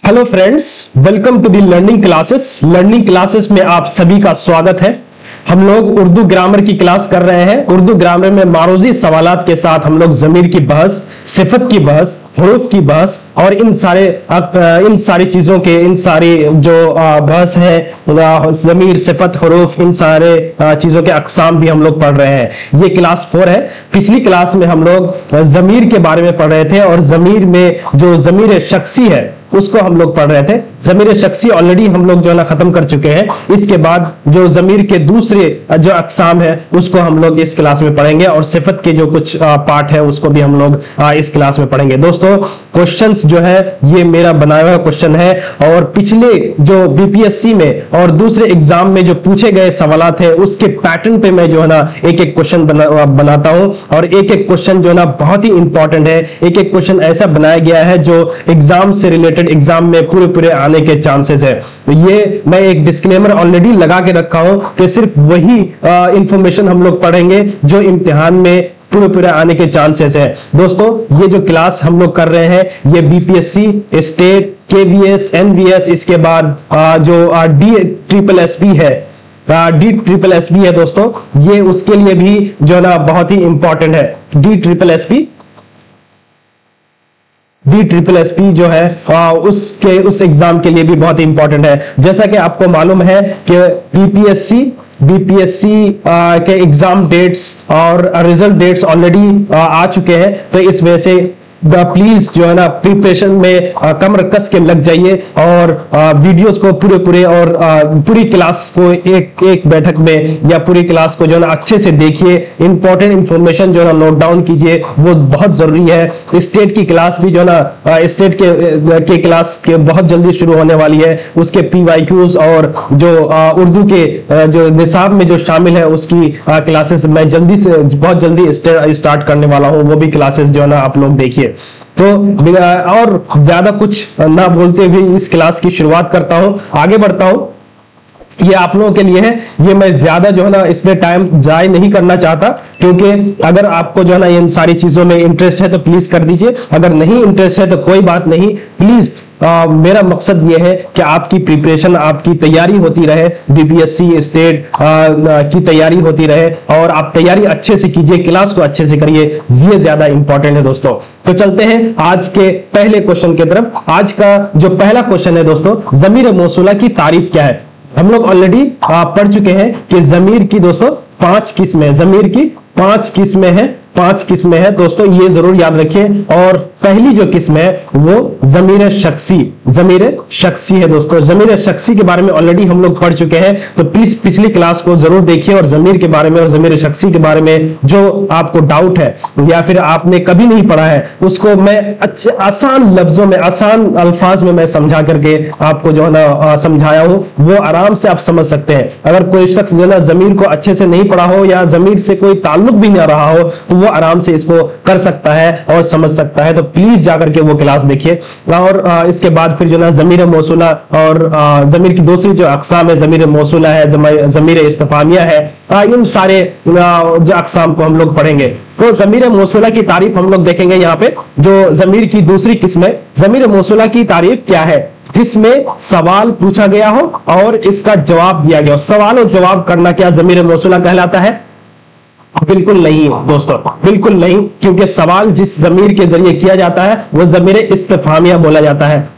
Hello friends, welcome to the learning classes. Learning classes में आप सभी का स्वागत है। हम लोग उर्दू ग्रामर की क्लास कर रहे हैं। उर्दू ग्रामर में मारूजी सवालात के साथ हम लोग ज़मीर की बहस, सिफत की बहस, हुरूफ की बहस और इन सारी चीज़ों के इन सारी जो बहस है, ज़मीर, सिफत, हुरूफ, इन सारे चीज़ों के अक़साम भी हम लोग पढ़ रहे हैं। ये क्लास 4 है। पिछली क्लास में हम लोग ज़मीर के बारे में पढ़ रहे थे और ज़मीर में जो ज़मीर शख्सी है उसको हम लोग पढ़ रहे थे। ज़मीर शख्सी ऑलरेडी हम लोग जो है ना खत्म कर चुके हैं। इसके बाद जो ज़मीर के दूसरे जो अक़साम है उसको हम लोग इस क्लास में पढ़ेंगे और सिफत के जो कुछ पार्ट है उसको भी हम लोग इस क्लास में पढ़ेंगे। दोस्तों, क्वेश्चंस जो है ये मेरा बनाया हुआ क्वेश्चन है और पिछले जो बीपीएससी में और दूसरे एग्जाम में जो पूछे गए सवालात है उसके पैटर्न पे मैं जो है ना एक एक क्वेश्चन बनाता हूं और एक एक क्वेश्चन जो है ना बहुत ही इंपॉर्टेंट है। एक एक क्वेश्चन ऐसा बनाया गया है जो एग्जाम से रिलेटेड एग्जाम में पूरे आने के चांसेस है। तो ये मैं एक डिस्क्लेमर ऑलरेडी लगा के रखा हूं कि सिर्फ वही इंफॉर्मेशन हम लोग पढ़ेंगे जो इम्तिहान में पूरे आने के चांसेस है। दोस्तों, ये जो क्लास हम लोग कर रहे हैं ये बीपीएससी, स्टेट, केवीएस, एनवीएस, इसके बाद जो DSSSB है, DSSSB है दोस्तों, ये उसके लिए भी जो है ना बहुत ही इंपॉर्टेंट है। DSSSB जो है उस एग्जाम के लिए भी बहुत इंपॉर्टेंट है। जैसा कि आपको मालूम है कि बीपीएससी के एग्जाम डेट्स और रिजल्ट डेट्स ऑलरेडी आ चुके हैं। तो इस वजह से प्लीज जो है ना प्रिपरेशन में कमर कस के लग जाइए और वीडियोस को पूरे और पूरी क्लास को एक बैठक में या पूरी क्लास को जो है ना अच्छे से देखिए। इंपॉर्टेंट इंफॉर्मेशन जो है ना नोट डाउन कीजिए, वो बहुत जरूरी है। स्टेट की क्लास भी जो है ना स्टेट के क्लास के बहुत जल्दी शुरू होने वाली है। उसके PYQs और जो उर्दू के जो निसाब में जो शामिल है उसकी क्लासेस मैं बहुत जल्दी स्टार्ट करने वाला हूँ। वो भी क्लासेस जो है ना आप लोग देखिए। तो और ज्यादा कुछ ना बोलते हुए इस क्लास की शुरुआत करता हूं, आगे बढ़ता हूं। ये आप लोगों के लिए है। ये मैं ज्यादा जो है ना इसमें टाइम जाय नहीं करना चाहता, क्योंकि अगर आपको जो है ना इन सारी चीजों में इंटरेस्ट है तो प्लीज कर दीजिए। अगर नहीं इंटरेस्ट है तो कोई बात नहीं। प्लीज मेरा मकसद ये है कि आपकी प्रिपरेशन, आपकी तैयारी होती रहे, बीपीएससी, स्टेट की तैयारी होती रहे और आप तैयारी अच्छे से कीजिए, क्लास को अच्छे से करिए। ये ज्यादा इंपॉर्टेंट है दोस्तों। तो चलते हैं आज के पहले क्वेश्चन की तरफ। आज का जो पहला क्वेश्चन है दोस्तों, ज़मीर मौसूला की तारीफ क्या है। हम लोग ऑलरेडी पढ़ चुके हैं कि ज़मीर की दोस्तों 5 किस्में हैं। ज़मीर की 5 किस्में हैं दोस्तों, ये जरूर याद रखिए। और पहली जो किस्म है वो ज़मीर शख्सी है दोस्तों। ज़मीर शख्सी के बारे में ऑलरेडी हम लोग पढ़ चुके हैं, तो प्लीज पिछली क्लास को जरूर देखिए और ज़मीर के बारे में और ज़मीर शख्सी के बारे में जो आपको डाउट है या फिर आपने कभी नहीं पढ़ा है उसको मैं अच्छे आसान लफ्जों में, आसान अल्फाज में मैं समझा करके आपको जो है ना समझाया हूं, वो आराम से आप समझ सकते हैं। अगर कोई शख्स जो है ना ज़मीर को अच्छे से नहीं पढ़ा हो या ज़मीर से कोई ताल्लुक भी ना रहा हो तो वो आराम से इसको कर सकता है और समझ सकता है। तो प्लीज जाकर के वो क्लास देखिए। और इसके बाद फिर जो ना ज़मीर मौसूला और ज़मीर की दूसरी जो अक़साम है, ज़मीर मौसूला है, ज़मीर इस्तिफ़ामिया है, इन सारे जो अक़साम को हम लोग पढ़ेंगे। तो ज़मीर मौसूला की तारीफ हम लोग देखेंगे। यहाँ पे जो ज़मीर की दूसरी किस्म है, ज़मीर मौसूला की तारीफ क्या है, जिसमें सवाल पूछा गया हो और इसका जवाब दिया गया हो। सवाल और जवाब करना क्या ज़मीर मौसूला कहलाता है? बिल्कुल नहीं दोस्तों, बिल्कुल नहीं, क्योंकि सवाल जिस ज़मीर के जरिए किया जाता है वो ज़मीर इस्तिफ़ामिया बोला जाता है।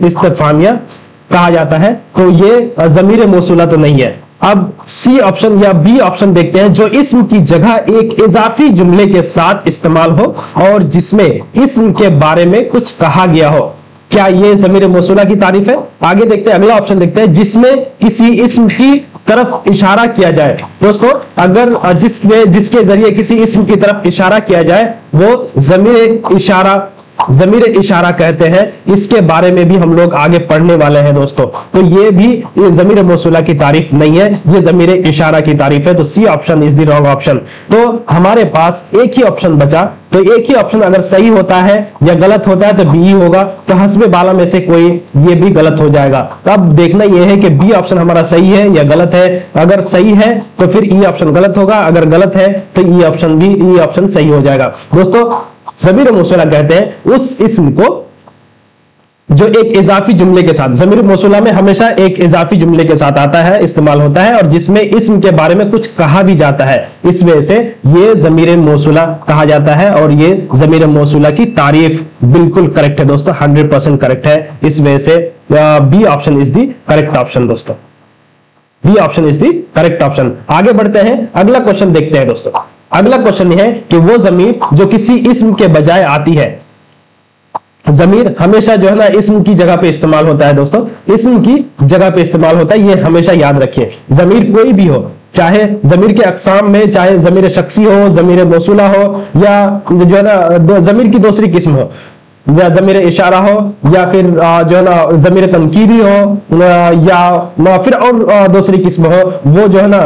इस्तिफ़ामिया कहा जाता है। तो ये ज़मीर मौसूला तो नहीं है। अब सी ऑप्शन या बी ऑप्शन देखते हैं, जो इस्म की जगह एक इजाफी जुमले के साथ इस्तेमाल हो और जिसमें इस्म के बारे में कुछ कहा गया हो। क्या ये ज़मीर मौसूला की तारीफ है? आगे देखते हैं, अगला ऑप्शन देखते हैं, जिसमें किसी इस्म की तरफ इशारा किया जाए। दोस्तों, अगर जिसके जरिए किसी इस्म की तरफ इशारा किया जाए वो ज़मीर इशारा कहते हैं। इसके बारे में भी हम लोग आगे पढ़ने वाले हैं दोस्तों। तो ये भी ज़मीर मौसूला की तारीफ नहीं है, ये ज़मीर इशारा की तारीफ है। तो C option is the wrong option. तो हमारे पास एक ही ऑप्शन बचा। तो एक ही ऑप्शन अगर सही होता है या गलत होता है तो बी ही होगा। तो हस्बे बाला में से कोई ये भी गलत हो जाएगा। तो अब देखना यह है कि बी ऑप्शन हमारा सही है या गलत है। अगर सही है तो फिर ई ऑप्शन गलत होगा, अगर गलत है तो ई ऑप्शन सही हो जाएगा। दोस्तों, ज़मीर मौसूला कहते हैं उस इस्म को जो एक इजाफी जुमले के साथ, ज़मीर मौसूला में हमेशा एक इजाफी जुमले के साथ आता है, इस्तेमाल होता है, और जिसमें इस्म के बारे में कुछ कहा भी जाता है, इस वजह से ये ज़मीर मौसूला कहा जाता है। और ये ज़मीर मौसूला की तारीफ बिल्कुल करेक्ट है दोस्तों, 100% करेक्ट है। इस वजह से B option is the correct option दोस्तों, B option is the correct option. आगे बढ़ते हैं, अगला क्वेश्चन देखते हैं दोस्तों। अगला क्वेश्चन है कि वो ज़मीर जो किसी इस्म के बजाय आती है, ज़मीर हमेशा जो है ना इस्म की जगह पे इस्तेमाल होता है दोस्तों, इस्म की जगह पे इस्तेमाल होता है, ये हमेशा याद रखिए। ज़मीर कोई भी हो, चाहे ज़मीर के अक़साम में, चाहे ज़मीर शख्सी हो, ज़मीर मौसूला हो, या जो है ना ज़मीर की दूसरी किस्म हो, या ज़मीर इशारा हो, या फिर जो है ना ज़मीर तनकीरी हो, या फिर और दूसरी किस्म हो, वो जो है ना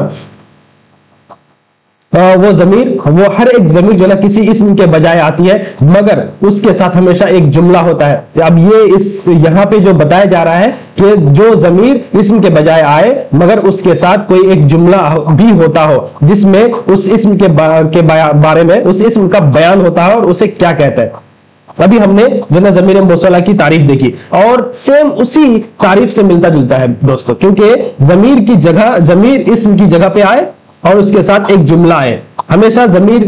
वो ज़मीर, वो हर एक ज़मीर जो है ना किसी इस्म के बजाय आती है, मगर उसके साथ हमेशा एक जुमला होता है। अब ये इस यहाँ पे जो बताया जा रहा है कि जो ज़मीर इस्म के बजाय आए मगर उसके साथ कोई एक जुमला भी होता हो, जिसमें उस इस्म के बारे में उस इस्म का बयान होता है, और उसे क्या कहते हैं। अभी हमने जो ना ज़मीर मौसूला की तारीफ देखी, और सेम उसी तारीफ से मिलता जुलता है दोस्तों, क्योंकि ज़मीर की जगह, ज़मीर इस्म की जगह पे आए और उसके साथ एक जुमला आए। हमेशा ज़मीर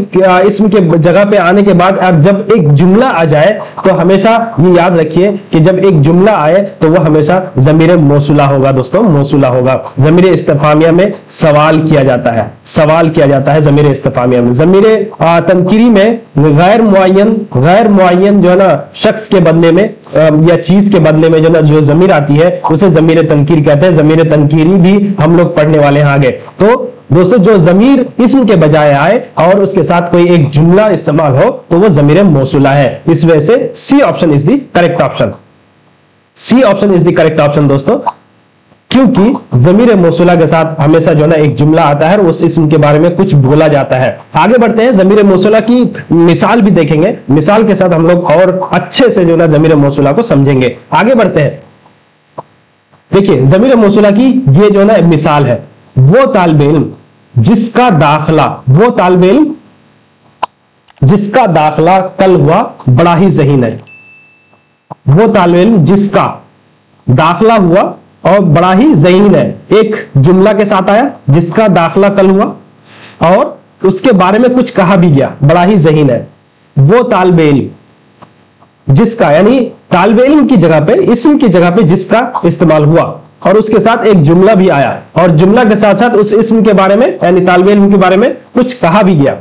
इस्म के जगह पे आने के बाद अब जब एक जुमला आ जाए तो हमेशा ये याद रखिए कि जब एक जुमला आए तो वह हमेशा ज़मीर मौसूला होगा दोस्तों, मौसूला होगा। ज़मीर इस्तिफामिया में सवाल किया जाता है, सवाल किया जाता है ज़मीर इस्तिफामिया में। ज़मीर तनकीरी में गैर मुअय्यन जो है ना शख्स के बदले में या चीज के बदले में जो ना जो ज़मीर आती है उसे ज़मीर तनकीर कहते हैं। ज़मीर तनकीरी भी हम लोग पढ़ने वाले हैं आगे। तो दोस्तों जो ज़मीर इस्म के बजाय आए और उसके साथ कोई एक जुमला इस्तेमाल हो तो वो ज़मीर मौसूला है। इस वजह से C option is the correct option, C option is the correct option दोस्तों, क्योंकि ज़मीर मौसूला के साथ हमेशा जो ना एक जुमला आता है और उस इस्म के बारे में कुछ बोला जाता है। आगे बढ़ते हैं, ज़मीर मौसूला की मिसाल भी देखेंगे, मिसाल के साथ हम लोग और अच्छे से जो ना ज़मीर मौसूला को समझेंगे। आगे बढ़ते हैं, देखिए ज़मीर मौसूला की ये जो ना मिसाल है, वो तालिब इल्म जिसका दाखिला, वो तालिब इल्म जिसका दाखिला कल हुआ बड़ा ही ज़हीन है। वो तालिब इल्म जिसका दाखिला हुआ और बड़ा ही ज़हीन है, एक जुमला के साथ आया जिसका दाखिला कल हुआ और उसके बारे में कुछ कहा भी गया, बड़ा ही ज़हीन है। वो तालिब इल्म जिसका, यानी तालिब इल्म की जगह पे, इस्म की जगह पे जिसका इस्तेमाल हुआ और उसके साथ एक जुमला भी आया और जुमला के साथ साथ उस इस्म के बारे में यानी तालिब इल्म के बारे में कुछ कहा भी गया।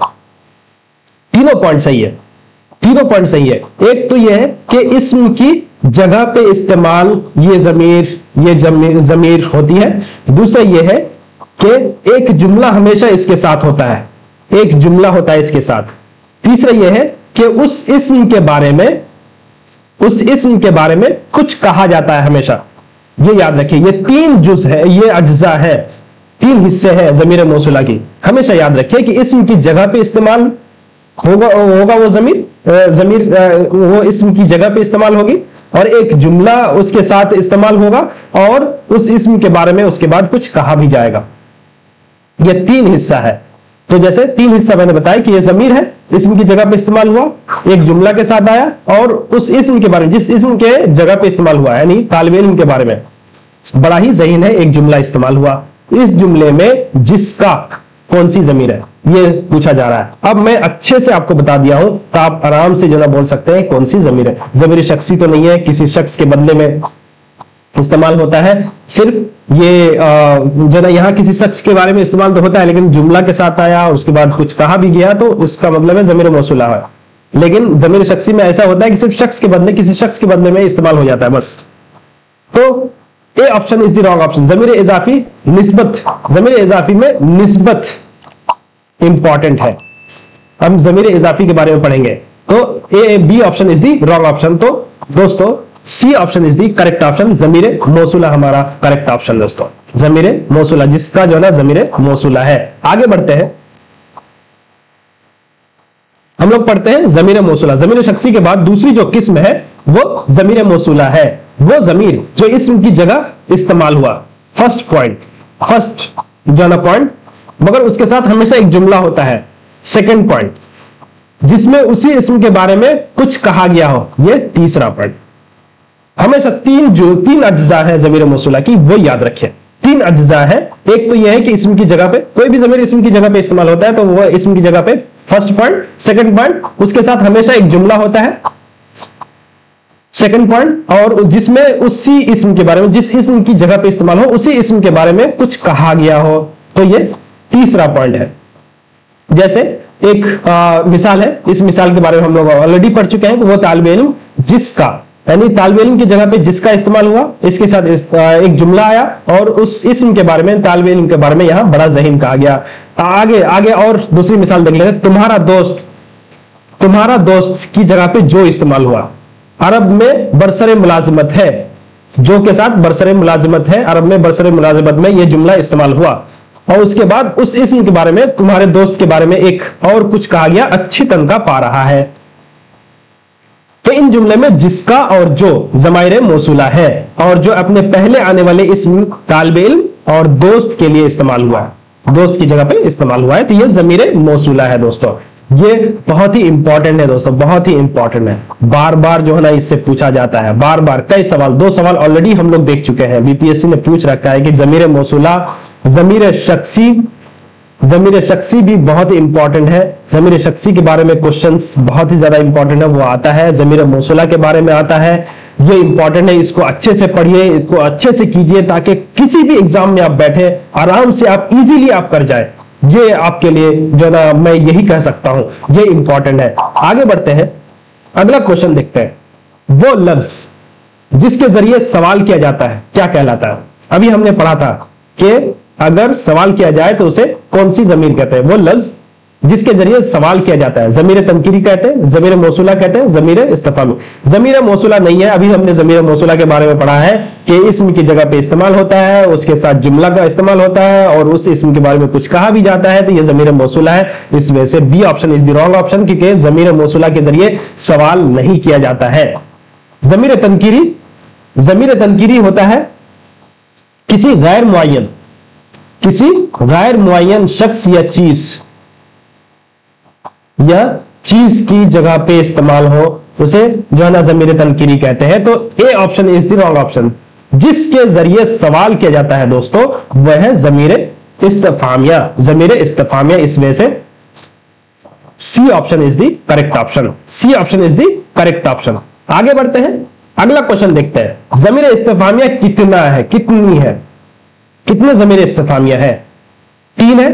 तीनों पॉइंट सही है, तीनों पॉइंट सही है। एक तो यह है कि इस्म की जगह पे इस्तेमाल ये ज़मीर होती है। दूसरा यह है कि एक जुमला हमेशा इसके साथ होता है, एक जुमला होता है इसके साथ। तीसरा यह है कि उस इस्म के बारे में, उस इस्म के बारे में कुछ कहा जाता है हमेशा। ये याद रखिए, ये तीन जुज है, ये अज्जा है, तीन हिस्से हैं ज़मीर मौसूला की। हमेशा याद रखिए कि इस्म की जगह पे इस्तेमाल होगा वो ज़मीर वो इस्म की जगह पे इस्तेमाल होगी और एक जुमला उसके साथ इस्तेमाल होगा और उस इस्म के बारे में उसके बाद कुछ कहा भी जाएगा। ये तीन हिस्सा है। तो जैसे तीन हिस्सा मैंने बताया कि ये ज़मीर है, इस्म की जगह पे इस्तेमाल हुआ, एक जुमला के साथ आया और उस इस्म के बारे में, जिस इस्म के जगह पे इस्तेमाल हुआ यानी तालिब इल्म के बारे में बड़ा ही ज़हीन है, एक जुमला इस्तेमाल हुआ। इस जुमले में जिसका कौन सी ज़मीर है ये पूछा जा रहा है। अब मैं अच्छे से आपको बता दिया हूं तो आप आराम से जो ना बोल सकते हैं कौन सी ज़मीर है। ज़मीर शख्सी तो नहीं है, किसी शख्स के बदले में इस्तेमाल होता है। सिर्फ ये जो ना यहाँ किसी शख्स के बारे में इस्तेमाल तो होता है, लेकिन जुमला के साथ आया और उसके बाद कुछ कहा भी गया तो उसका मतलब है ज़मीर मौसूला है। लेकिन ज़मीर शख्सी में ऐसा होता है कि सिर्फ शख्स के बदले, किसी शख्स के बदले में इस्तेमाल हो जाता है बस। तो A option is the wrong option. ज़मीर इजाफी निस्बत, ज़मीर इजाफी में निस्बत इंपॉर्टेंट है। हम ज़मीर इजाफी के बारे में पढ़ेंगे तो A B option is the wrong option. तो दोस्तों C option is the correct option, ज़मीर मौसूला हमारा करेक्ट ऑप्शन दोस्तों, ज़मीर मौसूला जिसका जो ना ज़मीर मौसूला है। आगे बढ़ते हैं, हम लोग पढ़ते हैं ज़मीर मौसूला। ज़मीर शख्सी के बाद दूसरी जो किस्म है वो ज़मीर मौसूला है, वो ज़मीर जो इस्म की जगह इस्तेमाल हुआ। फर्स्ट पॉइंट, फर्स्ट जो ना पॉइंट, मगर उसके साथ हमेशा एक जुमला होता है। सेकंड पॉइंट, जिसमें उसी इस्म के बारे में कुछ कहा गया हो, ये तीसरा पॉइंट। हमेशा तीन अज्जा है ज़मीर मौसूला की, वो याद रखें। तीन अज्जा है। एक तो यह है कि इस्म की जगह पे कोई भी ज़मीर इस्म की जगह पे इस्तेमाल होता है तो वो इस्म की जगह पे फर्स्ट पॉइंट, सेकंड पॉइंट, उसके साथ हमेशा एक जुमला होता है सेकंड पॉइंट, और जिसमें उसी इस्म के बारे में, जिस इस्म की जगह पे इस्तेमाल हो उसी इस्म के बारे में कुछ कहा गया हो, तो ये तीसरा पॉइंट है। जैसे एक मिसाल है, इस मिसाल के बारे में हम लोग ऑलरेडी पढ़ चुके हैं, वो तालिबे इल्म जिसका, यानी तालिबे इल्म की जगह पे जिसका इस्तेमाल हुआ, इसके साथ एक जुमला आया और उस इस्म के बारे में, तालिबे इल्म के बारे में यहां बड़ा ज़हीन कहा गया। आगे आगे और दूसरी मिसाल देख लेंगे, तुम्हारा दोस्त की जगह पे जो इस्तेमाल हुआ, अरब में बरसरे मुलाजिमत है, जो के साथ बरसरे मुलाजिमत है, अरब में बरसरे मुलाजिमत में यह जुमला इस्तेमाल हुआ, और उसके बाद उस इस्म के बारे में, तुम्हारे दोस्त के बारे में एक और कुछ कहा गया, अच्छी तनख्वाह पा रहा है। तो इन जुमले में जिसका और जो ज़माइर मौसूला है, और जो अपने पहले आने वाले इस्म तालिबे इल्म और दोस्त के लिए इस्तेमाल हुआ है, दोस्त की जगह पे इस्तेमाल हुआ है, तो यह ज़मीर मौसूला है दोस्तों। ये बहुत ही इंपॉर्टेंट है दोस्तों, बहुत ही इंपॉर्टेंट है। बार बार जो है ना इससे पूछा जाता है, बार बार कई सवाल, 2 सवाल ऑलरेडी हम लोग देख चुके हैं, बीपीएससी ने पूछ रखा है कि ज़मीर मौसूला, ज़मीर शख्सी भी बहुत इंपॉर्टेंट है। ज़मीर शख्सी के बारे में क्वेश्चंस बहुत ही ज्यादा इंपॉर्टेंट है, वो आता है। ज़मीर मौसूला के बारे में आता है, ये इंपॉर्टेंट है, इसको अच्छे से पढ़िए, इसको अच्छे से कीजिए, ताकि किसी भी एग्जाम में आप बैठे आराम से आप इजीली आप कर जाए। ये आपके लिए जो ना मैं यही कह सकता हूं, ये इंपॉर्टेंट है। आगे बढ़ते हैं, अगला क्वेश्चन देखते हैं। वो लफ्ज जिसके जरिए सवाल किया जाता है क्या कहलाता है? अभी हमने पढ़ा था कि अगर सवाल किया जाए तो उसे कौन सी ज़मीर कहते हैं? वो लफ्ज जिसके जरिए सवाल किया जाता है, ज़मीर तनकीरी कहते हैं, ज़मीर मौसूला कहते हैं, ज़मीर इस्तिफ़हामी। ज़मीर मौसूला नहीं है, अभी हमने ज़मीर मौसूला के बारे में पढ़ा है कि इस्म की जगह पे इस्तेमाल होता है, उसके साथ जुमला का इस्तेमाल होता है और उस इस्म के बारे में कुछ कहा भी जाता है, तो ये ज़मीर मौसूला है। इस वजह से B option is the wrong option, क्योंकि ज़मीर मौसूला के जरिए सवाल नहीं किया जाता है। ज़मीर तनकीरी होता है किसी गैर मुअय्यन शख्स या चीज की जगह पे इस्तेमाल हो, उसे जो है ना ज़मीर तनकीरी कहते हैं। तो A option is the wrong option. जिसके जरिए सवाल किया जाता है दोस्तों वह है ज़मीर इस्तिफ़हामिया, ज़मीर इस्तिफ़हामिया। इस वजह से C option is the correct option, C option is the correct option. आगे बढ़ते हैं, अगला क्वेश्चन देखते हैं। ज़मीर इस्तिफ़हामिया कितना है, कितनी है, कितने ज़मीर इस्तिफ़हामिया है? 3 है,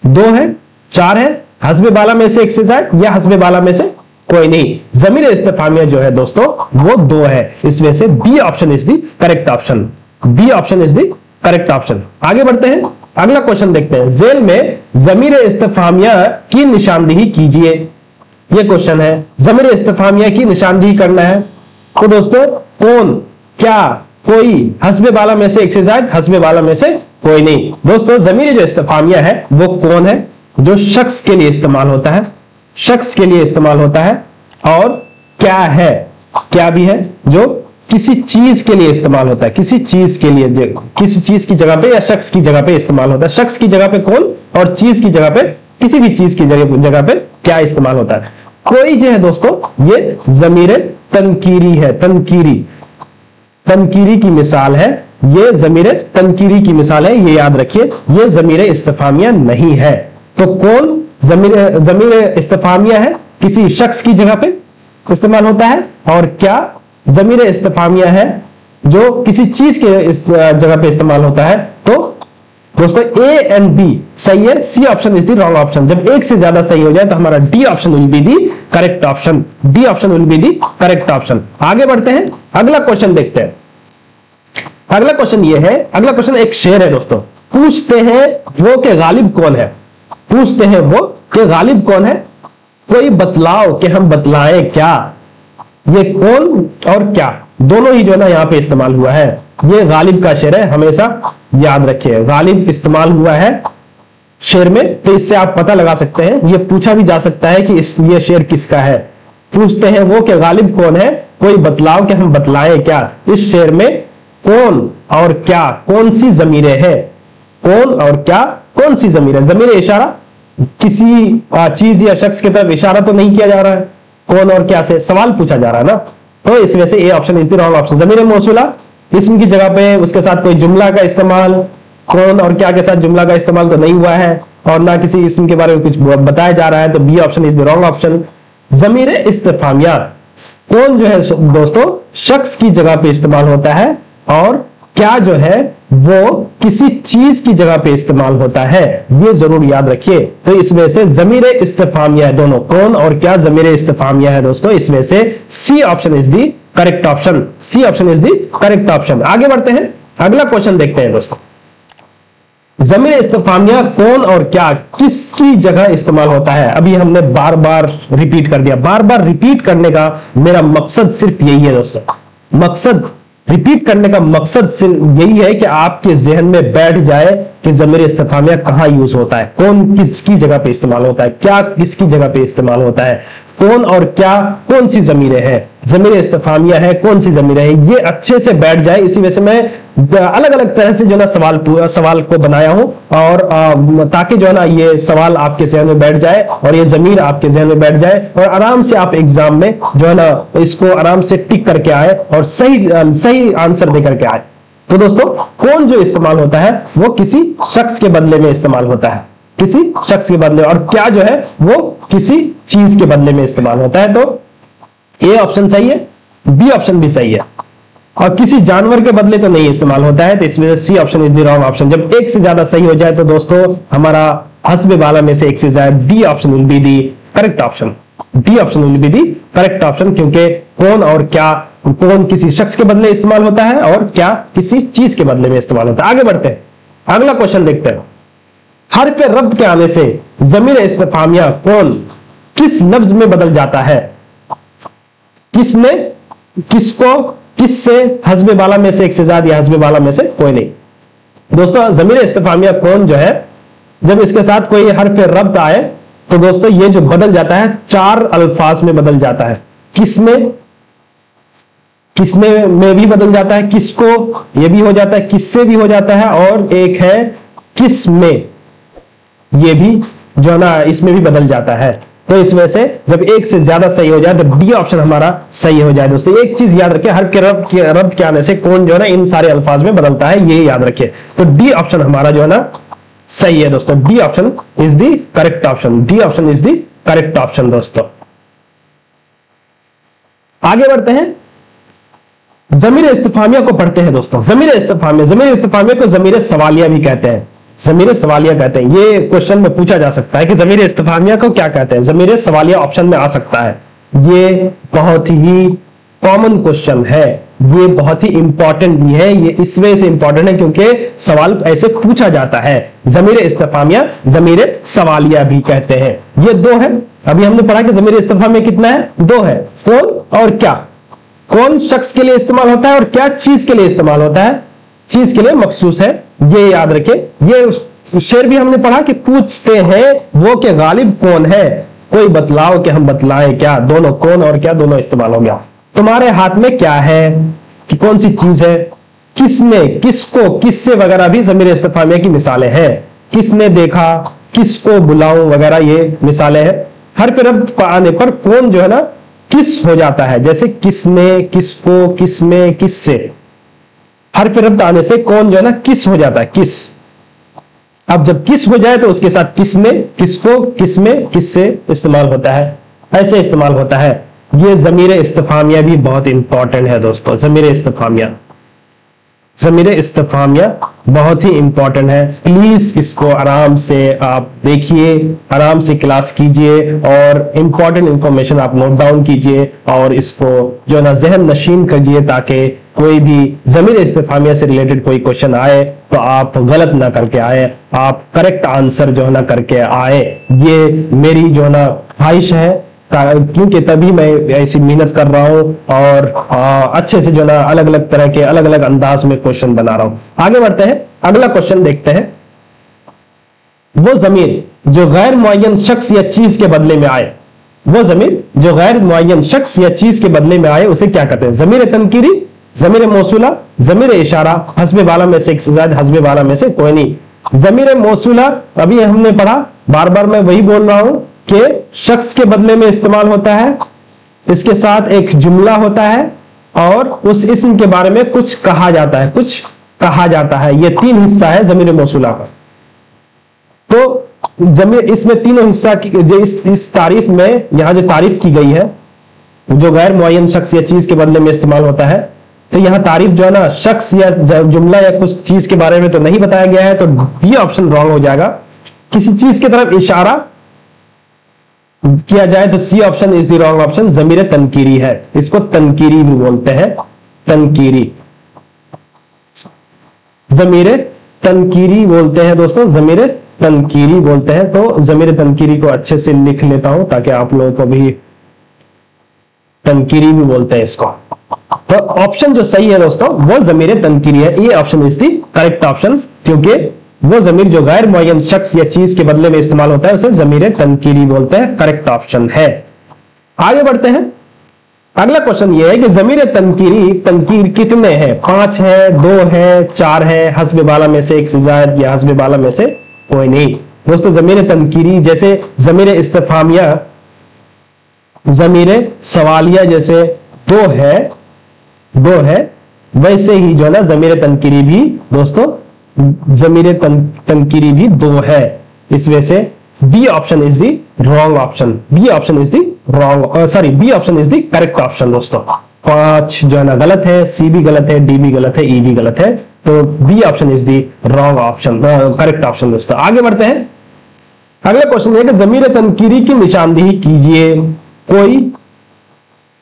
2 है, 4 है, हस्बे बाला में से एक से ज्यादा या हस्बे बाला में से कोई नहीं। ज़मीर इस्तिफ़हामिया जो है दोस्तों वो 2 है। इस वजह से B option is the correct option, B option is the correct option. आगे बढ़ते हैं, अगला क्वेश्चन देखते हैं। ज़ेल में ज़मीर इस्तिफ़हामिया की निशानदेही कीजिए, ये क्वेश्चन है। ज़मीर इस्तिफ़हामिया की निशानदेही करना है तो दोस्तों कौन, क्या, कोई, हस्बे बाला में से एक से ज्यादा, हस्बे बाला में से कोई नहीं। दोस्तों ज़मीर जो इस्तिफ़हामिया है वो कौन है? जो शख्स के लिए इस्तेमाल होता है, शख्स के लिए इस्तेमाल होता है। और क्या है, क्या भी है जो किसी चीज के लिए इस्तेमाल होता है, किसी चीज के लिए, किसी चीज की जगह पे या शख्स की जगह पे इस्तेमाल होता है। शख्स की जगह पे कौन और चीज की जगह पे, किसी भी चीज की जगह पे क्या इस्तेमाल होता है? कोई जो है दोस्तों ये ज़मीर तनकीरी है, तनकीरी की मिसाल है, ये ज़मीर तनकीरी की मिसाल है, ये याद रखिए। ये ज़मीर इस्तिफ़हामिया नहीं है। तो कौन ज़मीर इस्तिफ़हामिया है? किसी शख्स की जगह पे इस्तेमाल होता है। और क्या ज़मीर इस्तिफ़हामिया है जो किसी चीज के जगह पे इस्तेमाल होता है? तो दोस्तों ए एंड बी सही है, C option is the wrong option. जब एक से ज्यादा सही हो जाए तो हमारा D option will be the correct option, D option will be the correct option. आगे बढ़ते हैं, अगला क्वेश्चन देखते हैं। अगला क्वेश्चन ये है, अगला क्वेश्चन एक शेर है दोस्तों। पूछते हैं वो के गालिब कौन है, पूछते हैं वो के गालिब कौन है, कोई बतलाओ कि हम बतलाएं क्या। ये कौन और क्या दोनों ही जो है ना यहां पे इस्तेमाल हुआ है। ये गालिब का शेर है, हमेशा याद रखिए, गालिब इस्तेमाल हुआ है शेर में, तो इससे आप पता लगा सकते हैं। ये पूछा भी जा सकता है कि ये शेर किसका है। पूछते हैं वो कि गालिब कौन है, कोई बतलाओ कि हम बतलाएं क्या। इस शेर में कौन और क्या, कौन सी ज़मीरें हैं, कौन और क्या, कौन सी ज़मीर है? ज़मीर इशारा, किसी चीज या शख्स की तरफ इशारा तो नहीं किया जा रहा है। कौन और क्या से सवाल पूछा जा रहा है ना, तो इस वजह से A option is the wrong option. ज़मीर मौसूला इसम की जगह पे उसके साथ कोई जुमला का इस्तेमाल, कौन और क्या के साथ जुमला का इस्तेमाल तो नहीं हुआ है, और ना किसी इसम के बारे में कुछ बताया जा रहा है, तो B option is the wrong option. ज़मीर इस्तिफामिया कौन जो है दोस्तों शख्स की जगह पे इस्तेमाल होता है, और क्या जो है वो किसी चीज की जगह पे इस्तेमाल होता है, ये जरूर याद रखिए। तो इस वजह से ज़मीर इस्तिफामिया है, दोनों कौन और क्या ज़मीर इस्तिफामिया है दोस्तों, इस वजह से C option is the correct option. C option is the correct option. आगे बढ़ते हैं, अगला क्वेश्चन देखते हैं दोस्तों। ज़मीर इस्तिफामिया कौन और क्या किसकी जगह इस्तेमाल होता है। अभी हमने बार बार रिपीट कर दिया, बार बार रिपीट करने का मेरा मकसद सिर्फ यही है दोस्तों। मकसद रिपीट करने का मकसद सिर्फ यही है कि आपके जहन में बैठ जाए कि ज़मीर इस्तिफामिया कहां यूज होता है, कौन किसकी जगह पे इस्तेमाल होता है, क्या किसकी जगह पे इस्तेमाल होता है, कौन और क्या कौन सी ज़मीरें हैं, ज़मीर इस्तिफामिया है कौन सी ज़मीरें हैं, ये अच्छे से बैठ जाए। इसी वजह से मैं अलग अलग तरह से जो ना सवाल को बनाया हूं, और ताकि जो है ना ये सवाल आपके जहन में बैठ जाए और ये ज़मीर आपके जहन में बैठ जाए, और आराम से आप एग्जाम में जो है ना इसको आराम से टिक करके आए और सही आंसर दे करके आए। तो दोस्तों कौन जो इस्तेमाल होता है वो किसी शख्स के बदले में इस्तेमाल होता है, किसी शख्स के बदले, और क्या जो है वो किसी चीज के बदले में इस्तेमाल होता है। तो ए ऑप्शन सही है, बी ऑप्शन भी सही है, और किसी जानवर के बदले तो नहीं इस्तेमाल होता है, तो इस वजह से C option is the wrong option. जब एक से ज्यादा सही हो जाए तो दोस्तों हमारा हस्बे वाला में से एक से ज्यादा, D option will be the correct option. D option will be the correct option, क्योंकि कौन और क्या, कौन किसी शख्स के बदले इस्तेमाल होता है और क्या किसी चीज के बदले में इस्तेमाल होता है। आगे बढ़ते हैं, अगला क्वेश्चन देखते हैं। हर्फ रब्त के आने से ज़मीर इस्तिफामिया कौन किस लफ्ज में बदल जाता है, किसने, किसको, किससे, हस्बे वाला में से एक से ज्यादा या हस्बे वाला में से कोई नहीं। दोस्तों ज़मीर इस्तिफामिया कौन जो है जब इसके साथ कोई हर्फ रब्त आए तो दोस्तों ये जो बदल जाता है चार अल्फाज में बदल जाता है। किसने, किसने में भी बदल जाता है, किसको ये भी हो जाता है, किससे भी हो जाता है, और एक है किस में, ये भी जो है ना इसमें भी बदल जाता है। तो इस वजह से जब एक से ज्यादा सही हो जाए तो डी ऑप्शन हमारा सही हो जाए। दोस्तों एक चीज याद रखिए, हर के रब्त के आने से कौन जो है ना इन सारे अल्फाज में बदलता है, ये याद रखिए। तो डी ऑप्शन हमारा जो है ना सही है दोस्तों। D option is the correct option. D option is the correct option. दोस्तों आगे बढ़ते हैं, ज़मीर इस्तिफामिया को पढ़ते हैं दोस्तों। ज़मीर इस्तिफामिया को ज़मीर सवालिया भी कहते हैं, ज़मीर सवालिया कहते हैं। ये क्वेश्चन में पूछा जा सकता है कि ज़मीर इस्तिफामिया को क्या कहते हैं, ज़मीर सवालिया ऑप्शन में आ सकता है। ये बहुत ही कॉमन क्वेश्चन है, ये बहुत ही इंपॉर्टेंट भी है। ये इस वजह से इंपॉर्टेंट है क्योंकि सवाल ऐसे पूछा जाता है। ज़मीर इस्तिफामिया ज़मीर सवालिया भी कहते हैं। ये दो है, अभी हमने पढ़ा कि ज़मीर इस्तिफामिया कितना है, दो है, कौन और क्या। कौन शख्स के लिए इस्तेमाल होता है और क्या चीज के लिए इस्तेमाल होता है, चीज के लिए मखसूस है, ये याद रखें। ये शेर भी हमने पढ़ा कि पूछते हैं वो के गालिब कौन है, कोई बतलाओ कि हम बतलाएं क्या। दोनों कौन और क्या दोनों इस्तेमाल हो गया। तुम्हारे हाथ में क्या है कि कौन सी चीज है, किसने, किसको, किससे वगैरह भी ज़मीर इस्तिफामिया की मिसालें हैं। किसने देखा, किसको बुलाऊं वगैरह ये मिसालें हैं। हर्फ रब्त आने पर कौन जो है ना किस हो जाता है, जैसे किसने, किसको, किसमें, किससे। हर्फ रब्त आने से कौन जो है ना किस हो जाता है, किस। अब जब किस हो जाए तो उसके साथ किसने, किसको, किसमें, किससे इस्तेमाल होता है, ऐसे इस्तेमाल होता है। ये ज़मीर इस्तिफामिया भी बहुत इंपॉर्टेंट है दोस्तों। ज़मीर इस्तिफामिया बहुत ही इंपॉर्टेंट है। प्लीज इसको आराम से आप देखिए, आराम से क्लास कीजिए और इंपॉर्टेंट इंफॉर्मेशन आप नोट डाउन कीजिए और इसको जो ना जहन नशीन करिए, ताकि कोई भी ज़मीर इस्तिफामिया से रिलेटेड कोई क्वेश्चन आए तो आप गलत ना करके आए, आप करेक्ट आंसर जो है ना करके आए। ये मेरी जो है ना ख्वाहिश है, क्योंकि तभी मैं ऐसी मेहनत कर रहा हूं और अच्छे से जो ना अलग अलग तरह के अलग अलग अंदाज में क्वेश्चन बना रहा हूं। आगे बढ़ते हैं, अगला क्वेश्चन देखते हैं। वो ज़मीर जो गैर मुअय्यन शख्स या चीज के बदले में आए, वो ज़मीर जो गैर मुअय्यन शख्स या चीज के बदले में आए उसे क्या कहते हैं। ज़मीर तनकीरी, ज़मीर मौसूला, ज़मीर इशारा, हस्बे वाला में से एक से ज्यादा, हस्बे वाला में से कोई नहीं। ज़मीर मौसूला अभी हमने पढ़ा, बार बार मैं वही बोल रहा हूं कि शख्स के बदले में इस्तेमाल होता है, इसके साथ एक जुमला होता है और उस इसम के बारे में कुछ कहा जाता है, कुछ कहा जाता है। ये तीन हिस्सा है ज़मीर मौसूला का। तो ज़मीर इसमें तीनों हिस्सा की जो इस तारीफ में यहां जो तारीफ की गई है, जो गैर मुअय्यन शख्स या चीज के बदले में इस्तेमाल होता है, तो यहां तारीफ जो है ना शख्स या जुमला या कुछ चीज के बारे में तो नहीं बताया गया है, तो बी ऑप्शन रॉन्ग हो जाएगा। किसी चीज की तरफ इशारा किया जाए तो C option is the wrong option, ज़मीर तनकीरी है। इसको तनकीरी भी बोलते हैं, तनकीरी, ज़मीर तनकीरी बोलते हैं दोस्तों, ज़मीर तनकीरी बोलते हैं। तो ज़मीर तनकीरी को अच्छे से लिख लेता हूं ताकि आप लोगों को भी, तनकीरी भी बोलते हैं इसको। तो ऑप्शन जो सही है दोस्तों वो ज़मीर तनकीरी है। ये option is the correct option, क्योंकि वो ज़मीर जो गैर मुअय्यन शख्स या चीज के बदले में इस्तेमाल होता है उसे ज़मीर तनकीरी बोलते हैं। करेक्ट ऑप्शन है। आगे बढ़ते हैं। अगला क्वेश्चन ये है कि ज़मीर तनकीरी तनकीर कितने हैं? 5 है, 2 है, 4 है, हस्ब बाला में से एक से ज्यादा या हस्ब बाला में से कोई नहीं। दोस्तों ज़मीर तनकीरी जैसे ज़मीर इस्तिफामिया, ज़मीर सवालिया जैसे दो है, वैसे ही जो है ना ज़मीर तनकीरी भी दोस्तों, ज़मीर तनकीरी भी 2 है। इस वजह से B option is the wrong option, B option is the wrong, sorry B option is the correct option दोस्तों। 5 जो है ना गलत है, सी भी गलत है, डी भी गलत है, ई भी गलत है, तो B option is the wrong option, correct option दोस्तों। आगे बढ़ते हैं। अगला क्वेश्चन है कि ज़मीर तनकीरी की निशानदेही कीजिए। कोई,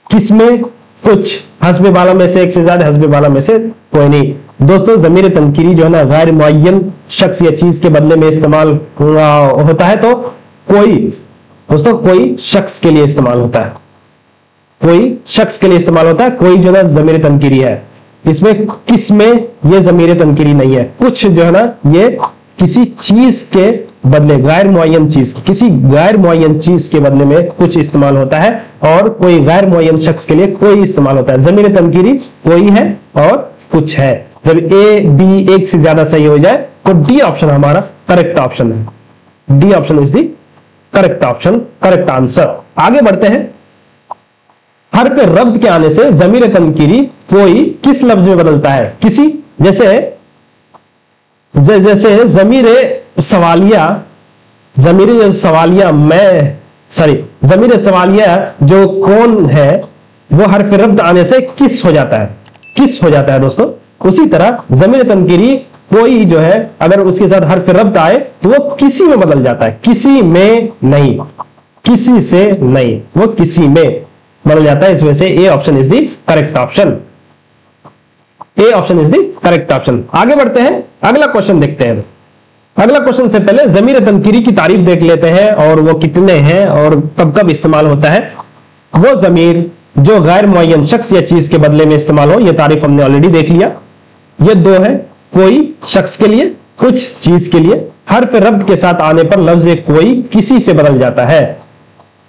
किसमें, कुछ, हस्ब बाला में से एक से ज्यादा, हस्ब बाला में से कोई नहीं। दोस्तों ज़मीर तनकीरी जो है ना गैर मुअय्यन शख्स या चीज के बदले में इस्तेमाल होता है, तो कोई दोस्तों कोई शख्स के लिए इस्तेमाल होता है, कोई शख्स के लिए इस्तेमाल होता है। कोई जो है ना ज़मीर तनकीरी है। इसमें किस में ये ज़मीर तनकीरी नहीं है। कुछ जो है ना ये किसी चीज के बदले, गैर मुअय्यन चीज, किसी गैर मुअय्यन चीज के बदले में कुछ इस्तेमाल होता है, और कोई गैर मुअय्यन शख्स के लिए कोई इस्तेमाल होता है। ज़मीर तनकीरी कोई है और कुछ है। जब ए बी एक से ज्यादा सही हो जाए तो डी ऑप्शन हमारा करेक्ट ऑप्शन है। D option is the correct option, correct answer. आगे बढ़ते हैं। हर्फ रब्त के आने से ज़मीर तनकीरी कोई किस लफ्ज में बदलता है? किसी, जैसे ज़मीर सवालिया, ज़मीर सवालिया मैं, सॉरी ज़मीर सवालिया जो कौन है वो हर्फ रब्त आने से किस हो जाता है, किस हो जाता है दोस्तों। उसी तरह ज़मीर तनकीरी कोई जो है अगर उसके साथ हर्फ रब्त आए तो वो किसी में बदल जाता है, किसी में नहीं, किसी से नहीं, वो किसी में बदल जाता है। इस वजह से A option is the correct option, A option is the correct option. आगे बढ़ते हैं। अगला क्वेश्चन देखते हैं। अगला क्वेश्चन से पहले ज़मीर तनकीरी की तारीफ देख लेते हैं और वो कितने हैं और कब कब इस्तेमाल होता है। वो ज़मीर जो गैर मुअय्यन शख्स या चीज के बदले में इस्तेमाल हो, ये तारीफ हमने ऑलरेडी देख लिया। ये 2 है, कोई शख्स के लिए, कुछ चीज के लिए। हर्फ रब्त के साथ आने पर लफ्ज कोई किसी से बदल जाता है।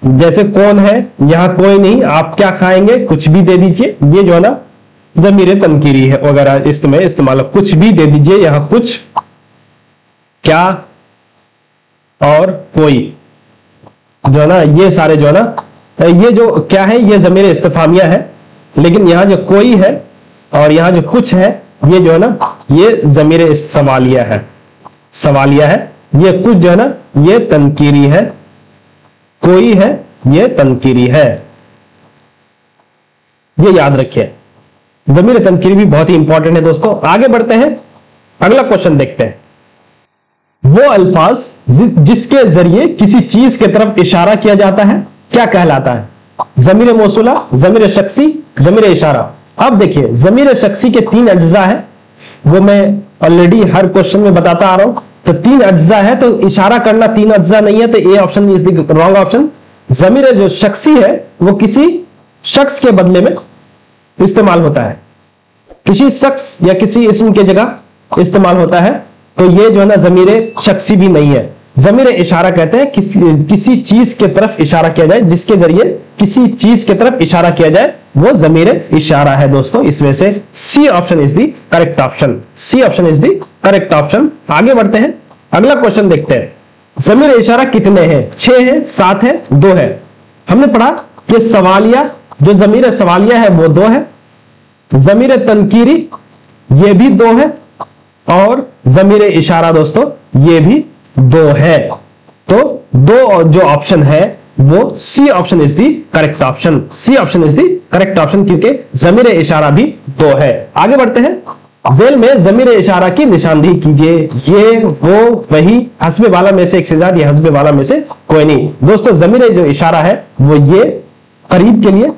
जैसे कौन है, यहां कोई नहीं, आप क्या खाएंगे, कुछ भी दे दीजिए, ये जो है ना ज़मीर तनकीरी है वगैरह इसमें इस्तेमाल, कुछ भी दे दीजिए, यहां कुछ, क्या और कोई जो है ना, ये सारे जो है ना, ये जो क्या है ये ज़मीर इस्तिफामिया है, लेकिन यहां जो कोई है और यहां जो कुछ है ये जो है ना ये ज़मीर सवालिया है, सवालिया है। ये कुछ जो है ना ये तनकीरी है, कोई है ये तनकीरी है, ये याद रखिए। ज़मीर तनकीरी भी बहुत ही इंपॉर्टेंट है दोस्तों। आगे बढ़ते हैं। अगला क्वेश्चन देखते हैं। वो अल्फाज जिसके जरिए किसी चीज के तरफ इशारा किया जाता है क्या कहलाता है? ज़मीर मौसूला, ज़मीर शख्सी, ज़मीर इशारा। अब देखिए ज़मीर शख्सी के 3 अज्जा है, वो मैं ऑलरेडी हर क्वेश्चन में बताता आ रहा हूं। तो 3 अज्जा है तो इशारा करना 3 अज्जा नहीं है, तो A option is the wrong option. ज़मीर जो शख्सी है वो किसी शख्स के बदले में इस्तेमाल होता है, किसी शख्स या किसी इस्म के जगह इस्तेमाल होता है, तो ये जो है ना ज़मीर शख्सी भी नहीं है। ज़मीर इशारा कहते हैं किसी चीज के तरफ इशारा किया जाए, जिसके जरिए किसी चीज के तरफ इशारा किया जाए वो ज़मीर इशारा है दोस्तों। इस वजह से C option is the correct option, C option is the correct option. आगे बढ़ते हैं। अगला क्वेश्चन देखते हैं। ज़मीर इशारा कितने हैं? 6 है, 7 है, 2 है। हमने पढ़ा कि सवालिया, जो ज़मीर सवालिया है वो 2 है, जमीर तनकीरी ये भी 2 है, और जमीर इशारा दोस्तों ये भी 2 है। तो 2 जो ऑप्शन है वो C option is the correct option. C option is the correct option, क्योंकि जमीर इशारा भी 2 है। आगे बढ़ते हैं। जेल में जमीर इशारा की निशानदेही कीजिए। ये वो वही, हस्बे वाला में से एक से ज्यादा, ये हस्बे वाला में से कोई नहीं। दोस्तों जमीर जो इशारा है वो ये करीब के लिए,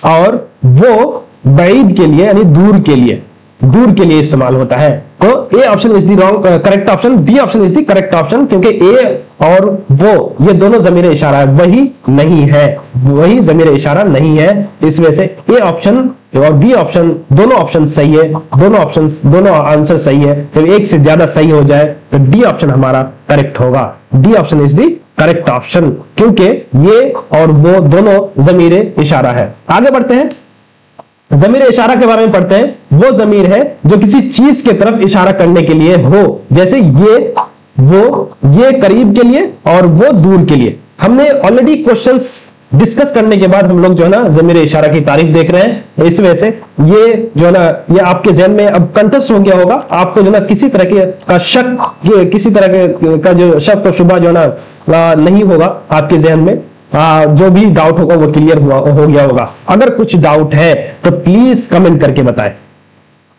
और वो बैईद के लिए यानी दूर के लिए इस्तेमाल होता है। तो A option is the wrong correct option, B option is the correct option, क्योंकि ए और वो ये दोनों जमीर इशारा है, वही नहीं है, वही जमीर इशारा नहीं है। इस वजह से ए ऑप्शन और बी ऑप्शन दोनों ऑप्शन सही है, दोनों आंसर सही है। जब एक से ज्यादा सही हो जाए तो डी ऑप्शन हमारा करेक्ट होगा। D option is the correct option, क्योंकि ये और वो दोनों जमीर इशारा है। आगे बढ़ते हैं। जमीर इशारा के बारे में पढ़ते हैं। वो जमीर है जो किसी चीज के तरफ इशारा करने के लिए हो, जैसे ये, वो, ये करीब के लिए और वो दूर के लिए। हमने ऑलरेडी क्वेश्चंस डिस्कस करने के बाद हम लोग जो है ना जमीर इशारा की तारीफ देख रहे हैं। इस वजह से ये जो है ना ये आपके जहन में अब कंटेस्ट हो गया होगा। आपको जो ना किसी तरह का शक, किसी तरह का जो शक और शुबा जो है ना नहीं होगा आपके जहन में। जो भी डाउट होगा वो क्लियर हो गया होगा। अगर कुछ डाउट है तो प्लीज कमेंट करके बताएं।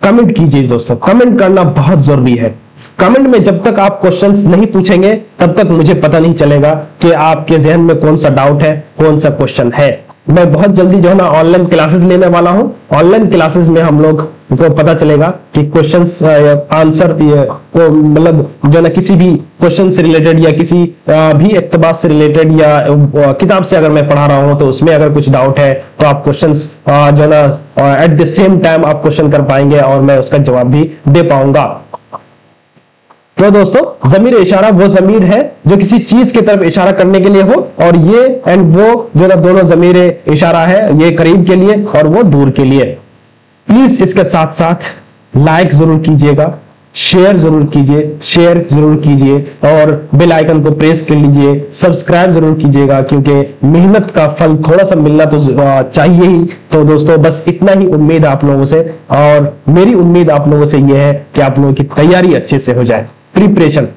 कमेंट कीजिए दोस्तों, कमेंट करना बहुत जरूरी है। कमेंट में जब तक आप क्वेश्चंस नहीं पूछेंगे तब तक मुझे पता नहीं चलेगा कि आपके जहन में कौन सा डाउट है, कौन सा क्वेश्चन है। मैं बहुत जल्दी जो है ना ऑनलाइन क्लासेस लेने वाला हूं। ऑनलाइन क्लासेस में हम लोग को पता चलेगा कि क्वेश्चंस आंसर को मतलब जो ना किसी भी क्वेश्चन से रिलेटेड या किसी भी इक्तबास से रिलेटेड या किताब से अगर मैं पढ़ा रहा हूं तो उसमें अगर कुछ डाउट है तो आप क्वेश्चंस जो ना एट द सेम टाइम आप क्वेश्चन कर पाएंगे और मैं उसका जवाब भी दे पाऊंगा। तो दोस्तों जमीर इशारा वो जमीर है जो किसी चीज की तरफ इशारा करने के लिए हो, और ये एंड वो जो ना दोनों जमीर इशारा है, ये करीब के लिए और वो दूर के लिए। प्लीज इसके साथ साथ लाइक जरूर कीजिएगा, शेयर जरूर कीजिए और बेल आइकन को प्रेस कर लीजिए, सब्सक्राइब जरूर कीजिएगा, क्योंकि मेहनत का फल थोड़ा सा मिलना तो चाहिए ही। तो दोस्तों बस इतना ही उम्मीद है आप लोगों से, और मेरी उम्मीद आप लोगों से यह है कि आप लोगों की तैयारी अच्छे से हो जाए। प्रिपरेशन,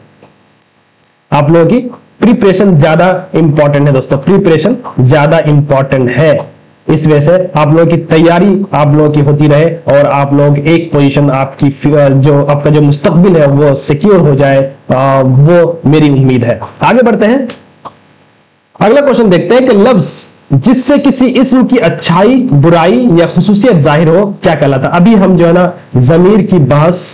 आप लोगों की प्रिपरेशन ज्यादा इंपॉर्टेंट है दोस्तों, प्रिपरेशन ज्यादा इंपॉर्टेंट है। इस वजह से आप लोगों की तैयारी आप लोगों की होती रहे और आप लोग एक पोजीशन, आपकी जो आपका जो मुस्तकबिल है वो सिक्योर हो जाए, वो मेरी उम्मीद है। आगे बढ़ते हैं। अगला क्वेश्चन देखते हैं कि लफ्ज जिससे किसी इस्म की अच्छाई, बुराई या खुसूसियत जाहिर हो क्या कहलाता। अभी हम जो है ना जमीर की बहस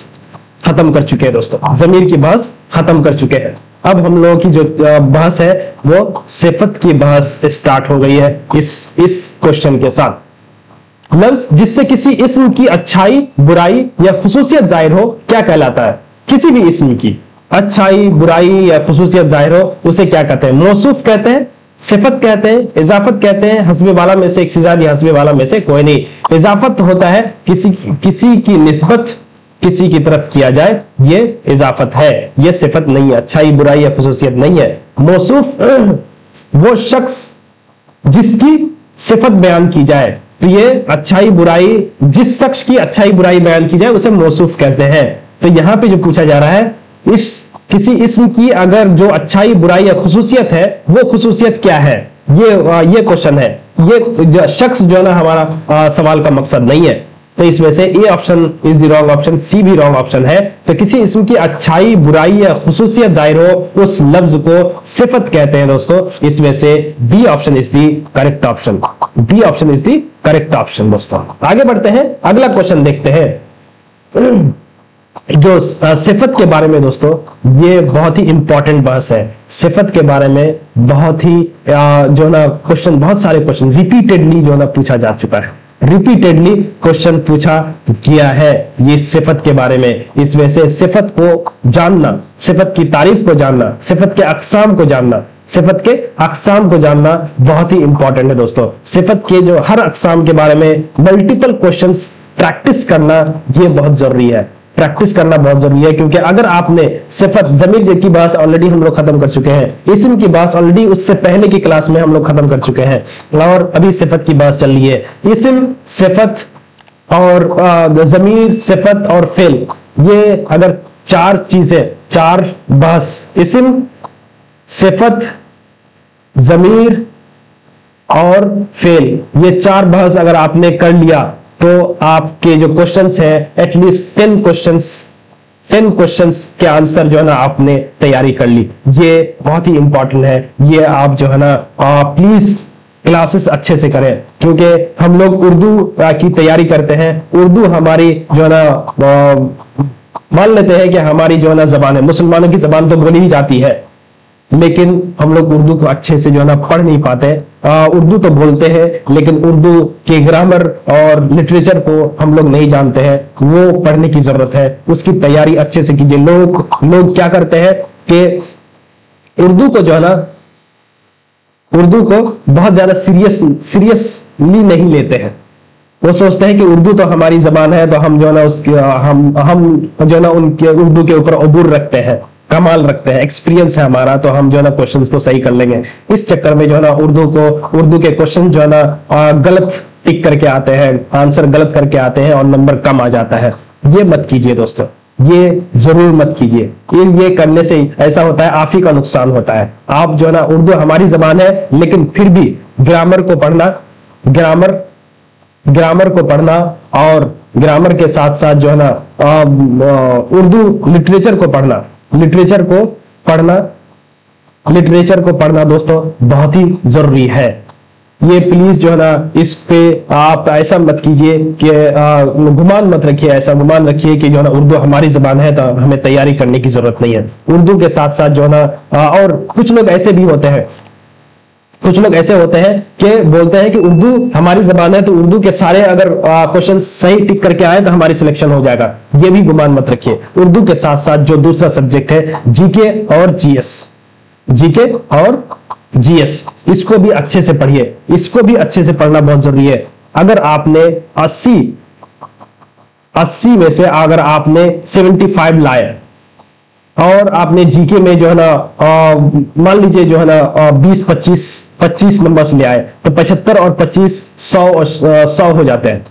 खत्म कर चुके हैं दोस्तों, जमीर की बहस खत्म कर चुके हैं। अब हम लोगों की जो बहस है वो सिफत की बहस स्टार्ट हो गई है इस क्वेश्चन के साथ। लफ्ज जिससे किसी इस्म की अच्छाई, बुराई या खुसूसियत जाहिर हो क्या कहलाता है। किसी भी इस्म की अच्छाई, बुराई या खुसूसियत जाहिर हो उसे क्या कहते हैं। मौसूफ कहते हैं, सिफत कहते हैं, इजाफत कहते हैं, हस्बे वाला में से एक से ज्यादा या हस्बे वाला में से कोई नहीं। इजाफत होता है किसी की निस्बत किसी की तरफ किया जाए, ये इजाफत है, ये सिफत नहीं है, अच्छाई बुराई या खुसूसियत नहीं है। मौसूफ वो शख्स जिसकी सिफत बयान की जाए, तो ये अच्छाई बुराई, जिस शख्स की अच्छाई बुराई बयान की जाए उसे मौसूफ कहते हैं। तो यहां पे जो पूछा जा रहा है, इस किसी इस्म की अगर जो अच्छाई बुराई या खुसूसियत है वो खुसूसियत क्या है, ये क्वेश्चन है। ये शख्स जो है ना हमारा सवाल का मकसद नहीं है। तो इस वजह से A option is the wrong option, C भी रॉन्ग ऑप्शन है। तो किसी इस्म की अच्छाई, बुराई या खुसूसियत जाहिर हो उस लफ्ज को सिफत कहते हैं दोस्तों। इस वजह से B option is the correct option, B option is the correct option दोस्तों। आगे बढ़ते हैं, अगला क्वेश्चन देखते हैं जो सिफत के बारे में दोस्तों, ये बहुत ही इंपॉर्टेंट बहस है। सिफत के बारे में बहुत ही जो ना क्वेश्चन, बहुत सारे क्वेश्चन रिपीटेडली जो ना पूछा जा चुका है, रिपीटेडली क्वेश्चन पूछा गया है ये सिफत के बारे में। इस वजह से सिफत को जानना, सिफत की तारीफ को जानना, सिफत के अकसाम को जानना, सिफत के अकसाम को जानना बहुत ही इंपॉर्टेंट है दोस्तों। सिफत के जो हर अकसाम के बारे में मल्टीपल क्वेश्चंस प्रैक्टिस करना ये बहुत जरूरी है। प्रैक्टिस करना बहुत जरूरी है, क्योंकि अगर आपने सिफत जमीर की बात ऑलरेडी हम लोग खत्म कर चुके हैं, इस्म की बात ऑलरेडी उससे पहले की क्लास में हम लोग खत्म कर चुके हैं, और अभी सिफत की बात चल रही है। इस्म, सिफत और जमीर, सिफत और फेल, ये अगर चार चीजें, चार बहस, इस्म, सिफत, जमीर और फेल, ये चार बहस अगर आपने कर लिया तो आपके जो क्वेश्चंस है एटलीस्ट 10 क्वेश्चंस के आंसर जो है ना आपने तैयारी कर ली। ये बहुत ही इंपॉर्टेंट है, ये आप जो है ना प्लीज क्लासेस अच्छे से करें, क्योंकि हम लोग उर्दू की तैयारी करते हैं। उर्दू हमारी जो है ना मान लेते हैं कि हमारी जो है ना जबान है, मुसलमानों की जबान तो बोली ही जाती है, लेकिन हम लोग उर्दू को अच्छे से जो है ना पढ़ नहीं पाते। उर्दू तो बोलते हैं लेकिन उर्दू के ग्रामर और लिटरेचर को हम लोग नहीं जानते हैं, वो पढ़ने की जरूरत है, उसकी तैयारी अच्छे से कीजिए। लोग क्या करते हैं कि उर्दू को जो है ना, उर्दू को बहुत ज्यादा सीरियसली नहीं लेते हैं। वो सोचते हैं कि उर्दू तो हमारी जबान है, तो हम जो है ना उसके हम जो है ना उनके उर्दू के ऊपर अबूर रखते हैं, कमाल रखते हैं, एक्सपीरियंस है हमारा, तो हम जो है ना क्वेश्चंस को सही कर लेंगे। इस चक्कर में जो है ना उर्दू के क्वेश्चन जो है ना गलत टिक करके आते हैं, आंसर गलत करके आते हैं और नंबर कम आ जाता है। ये मत कीजिए दोस्तों, ये जरूर मत कीजिए। ये करने से ऐसा होता है, आप ही का नुकसान होता है। आप जो है ना, उर्दू हमारी जबान है लेकिन फिर भी ग्रामर को पढ़ना, ग्रामर को पढ़ना और ग्रामर के साथ साथ जो है ना उर्दू लिटरेचर को पढ़ना दोस्तों बहुत ही जरूरी है। ये प्लीज जो है ना, इस पे आप ऐसा मत कीजिए कि गुमान मत रखिए, ऐसा गुमान रखिए कि जो है ना उर्दू हमारी जबान है तो हमें तैयारी करने की जरूरत नहीं है। उर्दू के साथ साथ जो है ना और कुछ लोग ऐसे भी होते हैं, कुछ लोग ऐसे होते हैं कि बोलते हैं कि उर्दू हमारी जबान है तो उर्दू के सारे अगर क्वेश्चन सही टिक करके आए तो हमारी सिलेक्शन हो जाएगा। ये भी गुमान मत रखिए। उर्दू के साथ साथ जो दूसरा सब्जेक्ट है जीके और जीएस, इसको भी अच्छे से पढ़िए, इसको भी अच्छे से पढ़ना बहुत जरूरी है। अगर आपने 80 में से अगर आपने 75 लाए और आपने जीके में जो है ना मान लीजिए जो है ना 20-25 नंबर्स ले आए, तो 75 और 25 100 हो जाते हैं।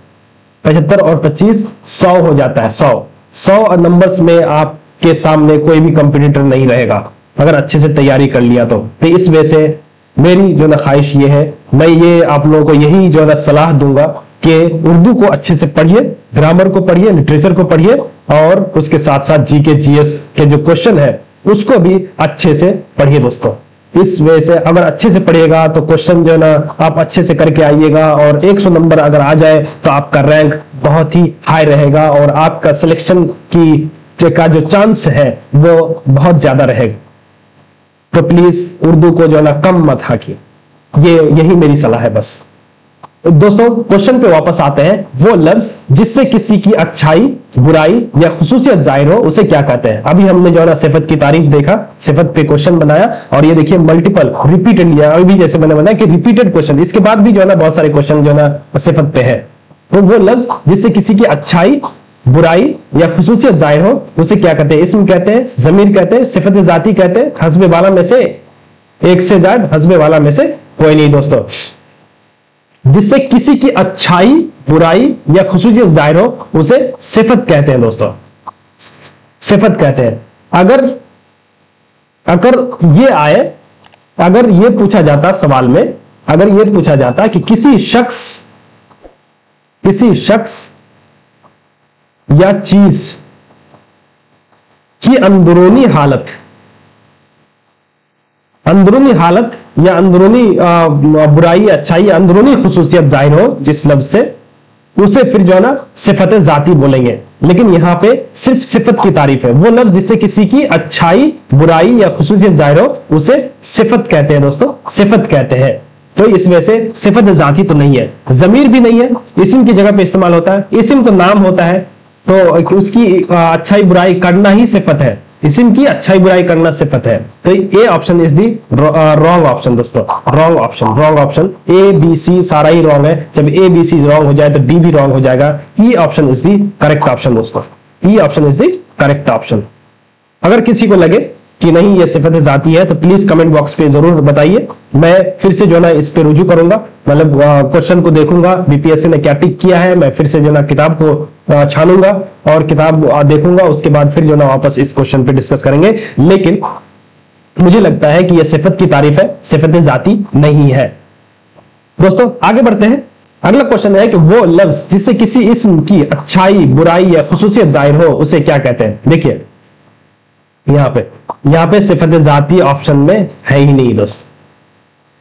75 और 25 100 हो जाता है। 100 नंबर्स में आपके सामने कोई भी कंपटीटर नहीं रहेगा अगर अच्छे से तैयारी कर लिया तो इस वजह से मेरी जो ना ख्वाहिश ये है, मैं ये आप लोगों को यही जो है ना सलाह दूंगा कि उर्दू को अच्छे से पढ़िए, ग्रामर को पढ़िए, लिटरेचर को पढ़िए और उसके साथ साथ जीके जीएस के जो क्वेश्चन है उसको भी अच्छे से पढ़िए दोस्तों। इस वजह से अगर अच्छे से पढ़िएगा तो क्वेश्चन जो है ना आप अच्छे से करके आइएगा और 100 नंबर अगर आ जाए तो आपका रैंक बहुत ही हाई रहेगा और आपका सिलेक्शन का जो चांस है वो बहुत ज्यादा रहेगा। तो प्लीज उर्दू को जो है ना कम मत हाकिए, यही मेरी सलाह है बस। दोस्तों क्वेश्चन पे वापस आते हैं। वो लफ्ज जिससे किसी की अच्छाई, बुराई या खुसूसियत जाहिर हो उसे क्या कहते हैं? अभी हमने जो है ना सिफत की तारीफ देखा, सिफत पे क्वेश्चन बनाया और ये देखिए मल्टीपल रिपीटेड लिया। अभी जैसे मैंने बनाया कि रिपीटेड क्वेश्चन, इसके बाद भी जो है ना बहुत सारे क्वेश्चन जो है ना सिफत पे है। तो वो लफ्ज जिससे किसी की अच्छाई, बुराई या खुसूसियत जाहिर हो उसे क्या कहते हैं? इस्म कहते हैं, जमीर कहते हैं, सिफत जाती कहते हैं, हस्बे वाला में से एक से ज्यादा, हस्बे वाला में से कोई नहीं दोस्तों। जिससे किसी की अच्छाई, बुराई या खुसूसियत जाहिर हो उसे सिफत कहते हैं दोस्तों, सिफत कहते हैं। अगर ये आए, अगर ये पूछा जाता सवाल में, अगर ये पूछा जाता कि किसी शख्स या चीज की अंदरूनी हालत या अंदरूनी बुराई, अच्छाई, अंदरूनी खुसूसियत जाहिर हो जिस लफ्ज से, उसे फिर जो है ना सिफत जाती बोलेंगे। लेकिन यहां पे सिर्फ सिफत की तारीफ है। वो लफ्ज जिससे किसी की अच्छाई, बुराई या खुसूसियत जाहिर हो उसे सिफत कहते हैं दोस्तों, सिफत कहते हैं। तो इस वजह से सिफत जाती तो नहीं है, जमीर भी नहीं है, इस्म की जगह पे इस्तेमाल होता है। इस्म तो नाम होता है तो उसकी अच्छाई बुराई करना ही सिफत है, इस्म की अच्छाई बुराई करना सिफत है। तो A option is the wrong option दोस्तों, wrong option. A B C सारा ही रॉन्ग है। जब ए बी सी रॉन्ग हो जाए तो डी भी रॉन्ग हो जाएगा। E option is the correct option दोस्तों। E option is the correct option. अगर किसी को लगे कि नहीं ये सिफत जाती है तो प्लीज कमेंट बॉक्स पे जरूर बताइए। मैं फिर से जो है ना इस पे रुजू करूंगा, मतलब क्वेश्चन को देखूंगा बीपीएससी ने क्या टिक किया है, मैं फिर से जो है ना किताब को छानूंगा और किताब देखूंगा, उसके बाद फिर जो है ना वापस इस क्वेश्चन पे डिस्कस करेंगे। लेकिन मुझे लगता है कि यह सिफत की तारीफ है, सिफत जाती नहीं है। दोस्तों आगे बढ़ते हैं। अगला क्वेश्चन है कि वो लफ्ज जिससे किसी इस्म की अच्छाई, बुराई या खुसूसियत जाहिर हो उसे क्या कहते हैं। देखिए यहां पे सिफत जाती ऑप्शन में है ही नहीं दोस्त,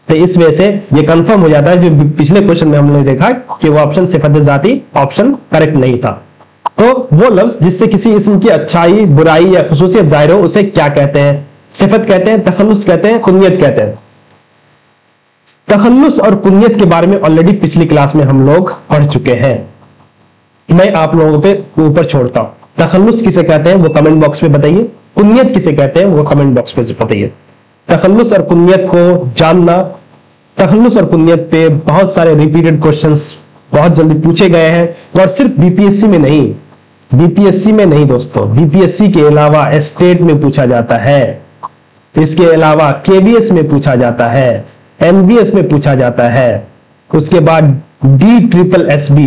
तो इस वजह से ये कंफर्म हो जाता है जो पिछले क्वेश्चन में हमने देखा कि वो ऑप्शन सिफत जाती ऑप्शन करेक्ट नहीं था। तो वो लफ्ज जिससे किसी इस्म की अच्छाई, बुराई या खुसूसियत जाहिर हो उसे क्या कहते हैं। सिफत कहते हैं, तखल्लुस कहते हैं, कुनियत कहते हैं। तखल्लुस और कुनियत के बारे में ऑलरेडी पिछली क्लास में हम लोग पढ़ चुके हैं, मैं आप लोगों पे ऊपर छोड़ता हूं। तखल्लुस किसे कहते हैं वो कमेंट बॉक्स में बताइए, कुनियत किसे कहते हैं वो कमेंट बॉक्स पे बताइए। तखल्लुस और कुनियत को जानना, तखल्लुस और कुनियत पे बहुत सारे रिपीटेड क्वेश्चंस बहुत जल्दी पूछे गए हैं और सिर्फ बीपीएससी में नहीं, बीपीएससी में नहीं दोस्तों, बीपीएससी के अलावा स्टेट में पूछा जाता है, इसके अलावा केबीएस में पूछा जाता है, एमबीएस में पूछा जाता है, उसके बाद DSSB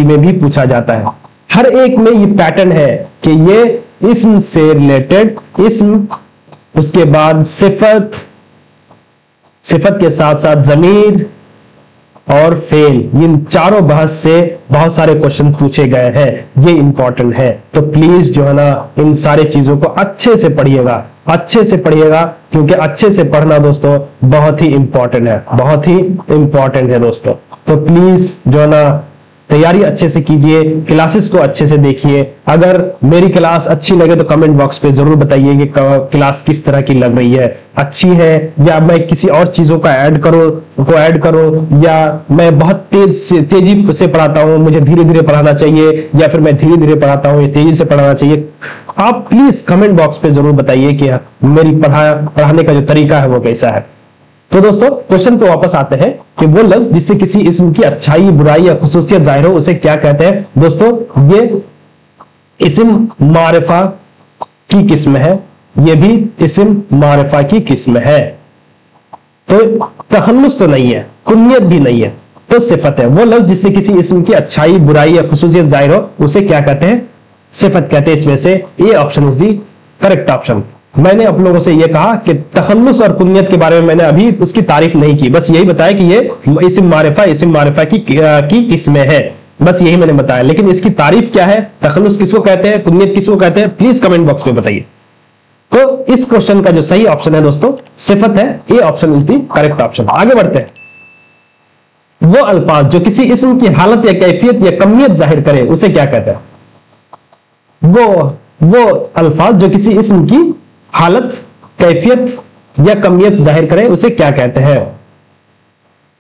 में भी पूछा जाता है। हर एक में ये पैटर्न है कि ये इस्म से रिलेटेड इस्म, उसके बाद सिफत, सिफत के साथ साथ जमीर और फेल, इन चारों बहस से बहुत सारे क्वेश्चन पूछे गए हैं, ये इंपॉर्टेंट है। तो प्लीज जो है ना इन सारे चीजों को अच्छे से पढ़िएगा, अच्छे से पढ़िएगा, क्योंकि अच्छे से पढ़ना दोस्तों बहुत ही इंपॉर्टेंट है, बहुत ही इंपॉर्टेंट है दोस्तों। तो प्लीज जो है ना तैयारी अच्छे से कीजिए, क्लासेस को अच्छे से देखिए। अगर मेरी क्लास अच्छी लगे तो कमेंट बॉक्स पे जरूर बताइए कि क्लास किस तरह की लग रही है, अच्छी है या मैं किसी और चीजों का ऐड करो या मैं बहुत तेजी से पढ़ाता हूं, मुझे धीरे धीरे पढ़ाना चाहिए, या फिर मैं धीरे धीरे पढ़ाता हूं या तेजी से पढ़ाना चाहिए। आप प्लीज कमेंट बॉक्स पे जरूर बताइए कि मेरी पढ़ाने का जो तरीका है वो कैसा है। तो दोस्तों क्वेश्चन पे वापस आते हैं कि वो लफ्ज जिससे किसी इस्म की अच्छाई, बुराई या खुसूसियत जाहिर हो उसे क्या कहते हैं। दोस्तों ये इस्म मारिफा की किस्म है, ये भी इस्म मारिफा की किस्म है। तो तखल्लुस तो नहीं है, कुनियत भी नहीं है, तो सिफत है। वो लफ्ज जिससे किसी इस्म की अच्छाई, बुराई या खुसूसियत जाहिर हो उसे क्या कहते हैं, सिफत कहते हैं। इसमें से A option is the correct option. मैंने आप लोगों से यह कहा कि तखल्लुस और कुनियत के बारे में मैंने अभी उसकी तारीफ नहीं की, बस यही बताया कि ये इस्म मारिफा की किस्में है, बस यही मैंने बताया। लेकिन इसकी तारीफ क्या है, तखल्लुस किसको कहते हैं, कुनियत किसको कहते हैं, प्लीज कमेंट बॉक्स में बताइए। तो इस क्वेश्चन का जो सही ऑप्शन है दोस्तों सिफत है, ए option is the correct option. आगे बढ़ते हैं। वो अल्फाज जो किसी इस्म की हालत या कैफियत या कमियत जाहिर करे उसे क्या कहते हैं। वो अल्फाज जो किसी इस्म की हालत, कैफियत या कमियत जाहिर करे उसे क्या कहते हैं।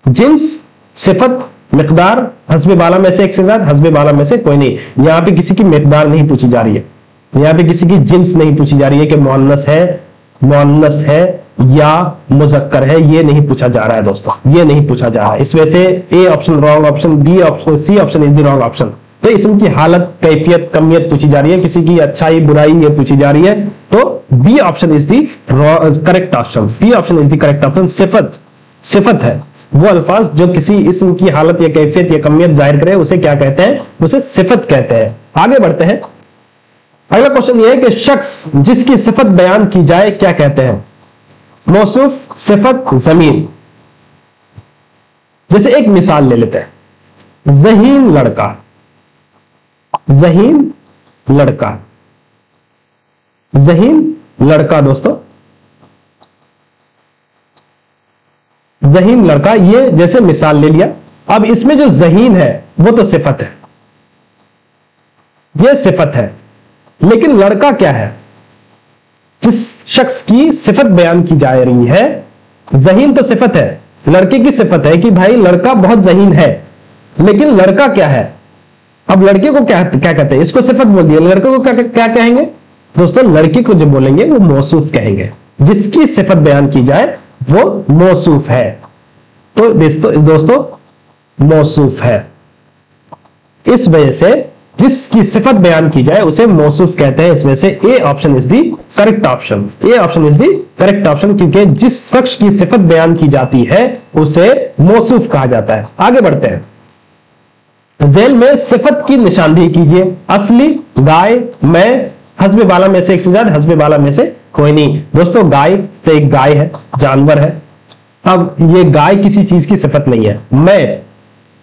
जिन्स, सिफत, मिकदार, हस्बे बाला में से एक से ज्यादा, हस्बे बाला में से कोई नहीं। यहां पे किसी की मिकदार नहीं पूछी जा रही है, यहां पे किसी की जिन्स नहीं पूछी जा रही है कि मुअन्नस है या मुजक्कर है, ये नहीं पूछा जा रहा है दोस्तों, ये नहीं पूछा जा रहा है। इस वजह से A option wrong option, B option, C option is the wrong option. तो इस्म की हालत, कैफियत, कमियत पूछी जा रही है, किसी की अच्छाई, बुराई ये पूछी जा रही है, तो B option is the correct option. B option is the correct option. सिफत है वो अल्फाज जो किसी इस्म की हालत या कैफियत या कमियत जाहिर करे उसे क्या कहते हैं, उसे सिफत कहते हैं। आगे बढ़ते हैं। अगला क्वेश्चन यह है कि शख्स जिसकी सिफत बयान की जाए क्या कहते हैं। मौसूफ, सिफत, जमीर। जैसे एक मिसाल ले लेते हैं, ज़हीन लड़का, ज़हीन लड़का, ज़हीन लड़का दोस्तों, ज़हीन लड़का, ये जैसे मिसाल ले लिया। अब इसमें जो ज़हीन है वो तो सिफत है, ये सिफत है, लेकिन लड़का क्या है, जिस शख्स की सिफत बयान की जा रही है। ज़हीन तो सिफत है, लड़के की सिफत है कि भाई लड़का बहुत ज़हीन है, लेकिन लड़का क्या है। अब लड़के को क्या कहते हैं, इसको सिफत बोल दिया, लड़के को क्या कहेंगे दोस्तों, लड़के को जो बोलेंगे वो मौसूफ कहेंगे, जिसकी सिफत बयान की जाए वो मौसूफ है। तो दोस्तों मौसूफ है। इस वजह से जिसकी सिफत बयान की जाए उसे मौसूफ कहते हैं। इसमें से A option is the correct option. A option is the correct option, क्योंकि जिस शख्स की सिफत बयान की जाती है उसे मौसूफ कहा जाता है। आगे बढ़ते हैं। झेल में सिफत की निशानदेही कीजिए। असली, गाय, मैं, हस्बे बाला में से एक से ज्यादा, हस्बे बाला में से कोई नहीं। दोस्तों गाय तो एक गाय है, जानवर है। अब ये गाय किसी चीज की सिफत नहीं है।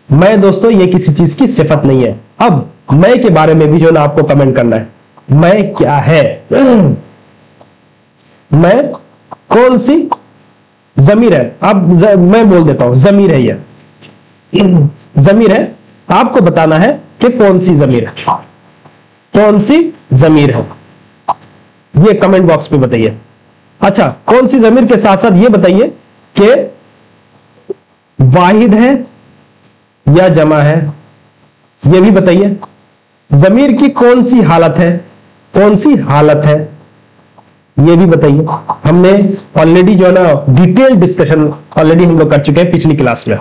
मैं दोस्तों ये किसी चीज की सिफत नहीं है। अब मैं के बारे में भी जो ना आपको कमेंट करना है, मैं क्या है। मैं कौन सी जमीर है। अब मैं बोल देता हूं जमीर है, ये जमीर है। आपको बताना है कि कौन सी जमीर है, कौन सी जमीर है, ये कमेंट बॉक्स पे बताइए। अच्छा, कौन सी जमीर के साथ साथ ये बताइए कि वाहिद है या जमा है, ये भी बताइए। जमीर की कौन सी हालत है, कौन सी हालत है, ये भी बताइए। हमने ऑलरेडी जो है ना डिटेल डिस्कशन ऑलरेडी हम लोग कर चुके हैं पिछली क्लास में।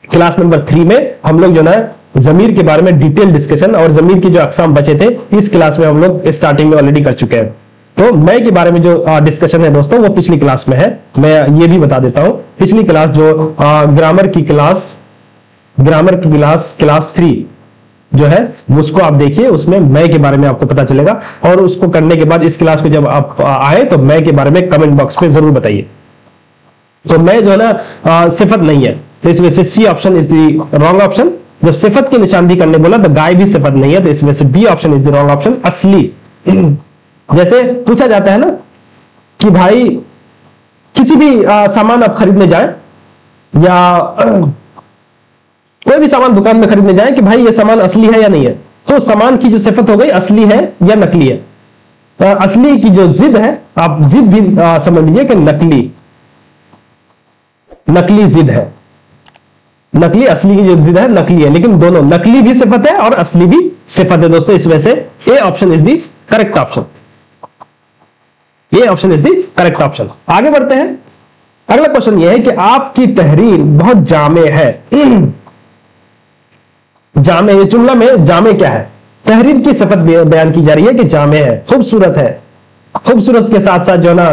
क्लास नंबर 3 में हम लोग जो है जमीर के बारे में डिटेल डिस्कशन और जमीर की जो अकसाम बचे थे इस क्लास में हम लोग स्टार्टिंग में ऑलरेडी कर चुके हैं। तो मैं के बारे में जो डिस्कशन है दोस्तों वो पिछली क्लास में है। मैं ये भी बता देता हूं, पिछली क्लास जो ग्रामर की क्लास 3 जो है उसको आप देखिए, उसमें मैं के बारे में आपको पता चलेगा। और उसको करने के बाद इस क्लास को जब आप आए तो मैं के बारे में कमेंट बॉक्स पे जरूर बताइए। तो मैं जो है ना सिफत नहीं है, तो इस वजह से C option is the wrong option. जब सिफत की निशानदेही करने बोला तो गाय भी सिफत नहीं है, तो इसमें से B option is the wrong option. असली, जैसे पूछा जाता है ना कि भाई किसी भी सामान आप खरीदने जाए या कोई भी सामान दुकान में खरीदने जाए कि भाई ये सामान असली है या नहीं है, तो सामान की जो सिफत हो गई असली है या नकली है। असली की जो जिद है, आप जिद भी समझ लीजिए कि नकली जिद है। नकली, असली की जो जिद है नकली है, लेकिन दोनों नकली भी सिफत है और असली भी सिफत है दोस्तों। इस वजह से A option is the correct option. A option is the correct option. आगे बढ़ते हैं। अगला क्वेश्चन यह है कि आपकी तहरीर बहुत जामे है। जामे, ये जुमला में जामे क्या है? तहरीर की सिफत बयान की जा रही है कि जामे है, खूबसूरत है। खूबसूरत के साथ साथ जो ना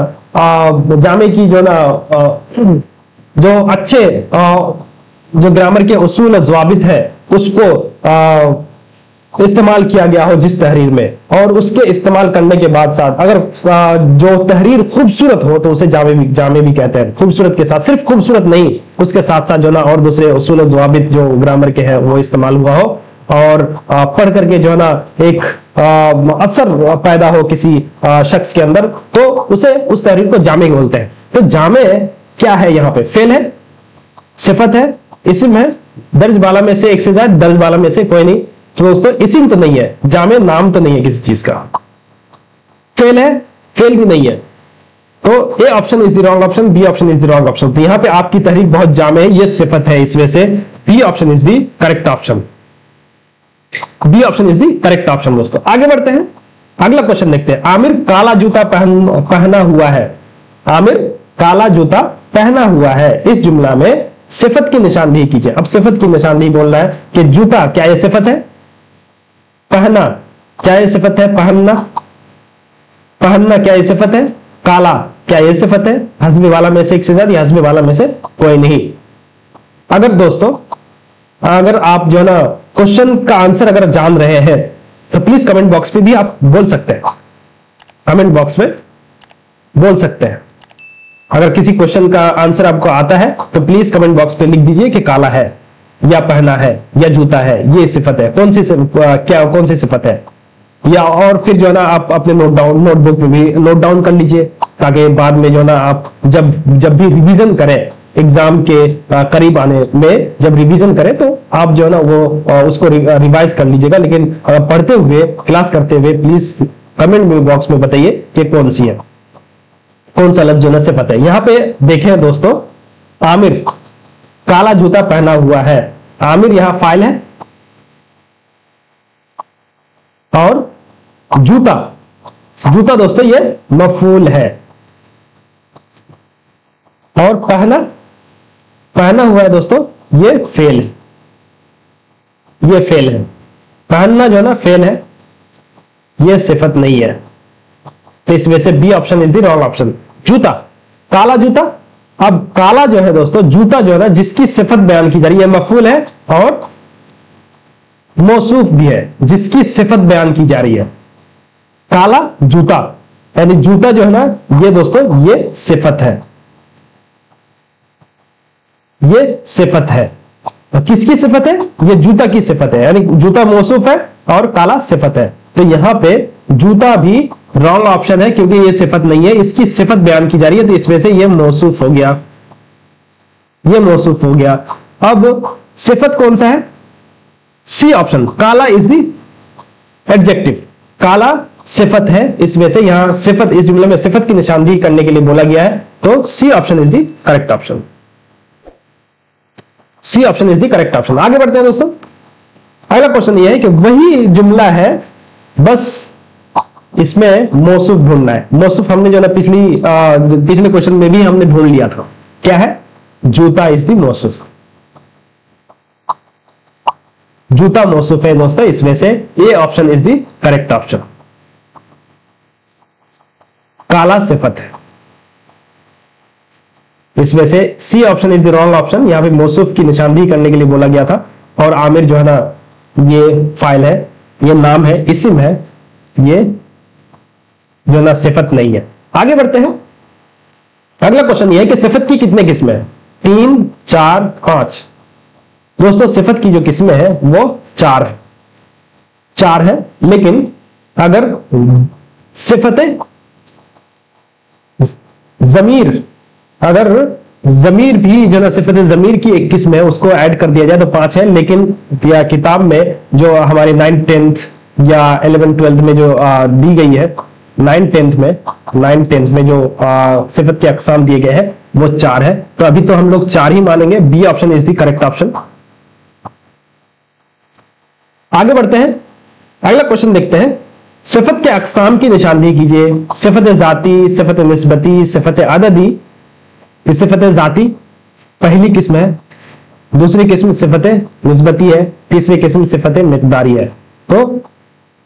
जामे की जो ना जो अच्छे जो ग्रामर के उसूल और ज़वाबित है उसको इस्तेमाल किया गया हो जिस तहरीर में, और उसके इस्तेमाल करने के बाद साथ अगर जो तहरीर खूबसूरत हो तो उसे जामे भी कहते हैं। खूबसूरत के साथ, सिर्फ खूबसूरत नहीं, उसके साथ साथ जो ना और दूसरे उसूल और ज़वाबित जो ग्रामर के हैं वो इस्तेमाल हुआ हो, और पढ़ करके जो है ना एक असर पैदा हो किसी शख्स के अंदर, तो उसे उस तहरीर को जामे बोलते हैं। तो जामे क्या है? यहाँ पे फेल है, सिफत है, इस्म है, दर्ज बाला में से एक से ज्यादा, दर्ज बाला में से कोई नहीं। तो दोस्तों इस्म तो नहीं है, जामे नाम तो नहीं है किसी चीज का, फेल है, फेल भी नहीं है। तो A option is the wrong option, B option is the wrong option. तो यहां पे आपकी तहरीर बहुत जामे है, ये सिफत है, इस वजह से B option is the correct option. B option is the correct option. दोस्तों आगे बढ़ते हैं, अगला क्वेश्चन देखते हैं। आमिर काला जूता पहना हुआ है। आमिर काला जूता पहना हुआ है, इस जुमला में सिफत की निशानदेही कीजिए। अब सिफत की निशानदेही बोल रहा है कि जूता क्या ये सिफत है? पहना क्या ये सिफत है? पहनना क्या ये सिफत है? काला क्या ये सिफत है? हस्बे वाला में से एक से ज्यादा या हस्बे वाला में से कोई नहीं। अगर दोस्तों अगर आप जो ना क्वेश्चन का आंसर अगर जान रहे हैं तो प्लीज कमेंट बॉक्स पे भी आप बोल सकते हैं, कमेंट बॉक्स में बोल सकते हैं। अगर किसी क्वेश्चन का आंसर आपको आता है तो प्लीज कमेंट बॉक्स पे लिख दीजिए कि काला है या पहना है या जूता है, ये सिफत है, कौन सी सिफत है। या और फिर जो है ना आप अपने नोटबुक में भी नोट डाउन कर लीजिए, ताकि बाद में जो है ना आप जब भी रिवीजन करें एग्जाम के करीब आने में, जब रिवीजन करें तो आप जो है ना वो उसको रिवाइज कर लीजिएगा। लेकिन पढ़ते हुए, क्लास करते हुए प्लीज कमेंट बॉक्स में बताइए कि कौन सी है, कौन सा लफ्ज जो ना सिफत है। यहां पे देखें दोस्तों, आमिर काला जूता पहना हुआ है। आमिर यहां फाइल है और जूता दोस्तों ये मफूल है, और पहना हुआ है दोस्तों ये फेल है। पहनना जो है ना फेल है, यह सिफत नहीं है, तो इस वजह से B option is the wrong option. जूता, काला जूता। अब काला जो है दोस्तों, जूता जो है ना जिसकी सिफत बयान की जा रही है, मफूल है और मौसूफ भी है, जिसकी सिफत बयान की जा रही है। काला जूता, यानी जूता जो है ना ये दोस्तों ये सिफत है, ये सिफत है। तो किसकी सिफत है? ये जूता की सिफत है, यानी जूता मौसूफ है और काला सिफत है। तो यहां पे जूता भी रॉन्ग ऑप्शन है क्योंकि ये सिफत नहीं है, इसकी सिफत बयान की जा रही है, तो इस वजह से ये मौसूफ हो गया, ये मौसूफ हो गया। अब सिफत कौन सा है? सी ऑप्शन, काला इज द एडजेक्टिव, काला सिफत है, इस वजह से यहां सिफत, इस जुमले में सिफत की निशानदेही करने के लिए बोला गया है, तो C option is the correct option. C option is the correct option. आगे बढ़ते हैं दोस्तों। अगला क्वेश्चन यह है कि वही जुमला है, बस इसमें मौसूफ ढूंढना है। मौसूफ हमने जो ना पिछले क्वेश्चन में भी हमने ढूंढ लिया था, क्या है? जूता इज द मौसूफ, जूता मौसूफ है दोस्तों, इस वजह से A option is the correct option. काला सिफत है, इस वजह से C option is the wrong option. यहां पे मौसूफ की निशानदेही करने के लिए बोला गया था, और आमिर जो है ना ये फाइल है, ये नाम है, इस्म है, ये जो ना सिफत नहीं है। आगे बढ़ते हैं। अगला क्वेश्चन ये है कि सिफत की कितने किस्में हैं? 3, 4, 5। दोस्तों सिफत की जो किस्में हैं वो 4 है, 4 है। लेकिन अगर सिफत जमीर, अगर जमीर भी जो ना सिफत जमीर की एक किस्म है, उसको ऐड कर दिया जाए तो 5 है। लेकिन या किताब में जो हमारे 9th 10th या 11th 12th में जो दी गई है, 9th 10th में जो सिफत के अकसाम दिए गए हैं वो 4 है, तो अभी तो हम लोग 4 ही मानेंगे। B option is the correct option. आगे बढ़ते हैं, अगला क्वेश्चन देखते हैं। सिफत के अकसाम की निशानदेही कीजिए। सिफत जाती, सिफत निस्बती, सिफत अददी। सिफत जाती पहली किस्म है, दूसरी किस्म सिफत निस्बती है, तीसरी किस्म सिफत मिकदारी है। तो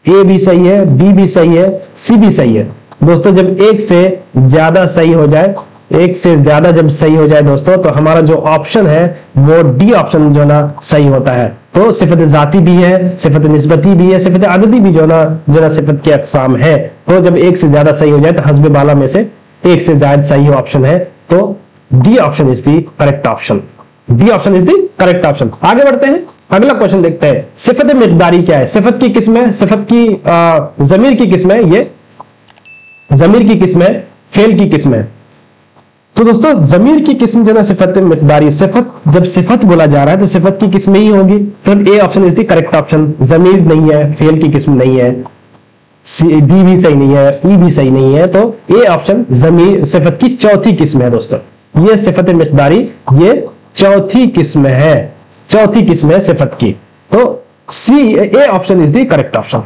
ए भी सही है, बी भी सही है, सी भी सही है। दोस्तों जब एक से ज्यादा सही हो जाए, एक से ज्यादा जब सही हो जाए दोस्तों, तो हमारा जो ऑप्शन है वो डी ऑप्शन जो ना सही होता है। तो सिफत जाती भी है, सिफत निस्बती भी है, सिफत अददी भी जो ना सिफत के अकसाम है। तो जब एक से ज्यादा सही हो जाए तो हस्ब बाला में से एक से ज्यादा सही ऑप्शन है, तो D option is the correct option. D option is the correct option. आगे बढ़ते हैं, अगला क्वेश्चन देखते हैं। सिफत मिकदारी क्या है? सिफत की किस्म है, सिफत की जमीर की किस्म है, ये जमीर की किस्म है, फेल की किस्म है। तो दोस्तों जमीर की किस्म जो ना सिफत मिकदारी, सिफत जब सिफत बोला जा रहा है तो सिफत की किस्म ही होगी, तो A option is the correct option. जमीर नहीं है, फेल की किस्म नहीं है, डी भी सही नहीं है, ई भी सही नहीं है, तो ए ऑप्शन जमीर सिफत की चौथी किस्म है दोस्तों। ये सिफत मिकदारी ये चौथी किस्म है, चौथी किस्म है सिफत की, तो C A option is the correct option.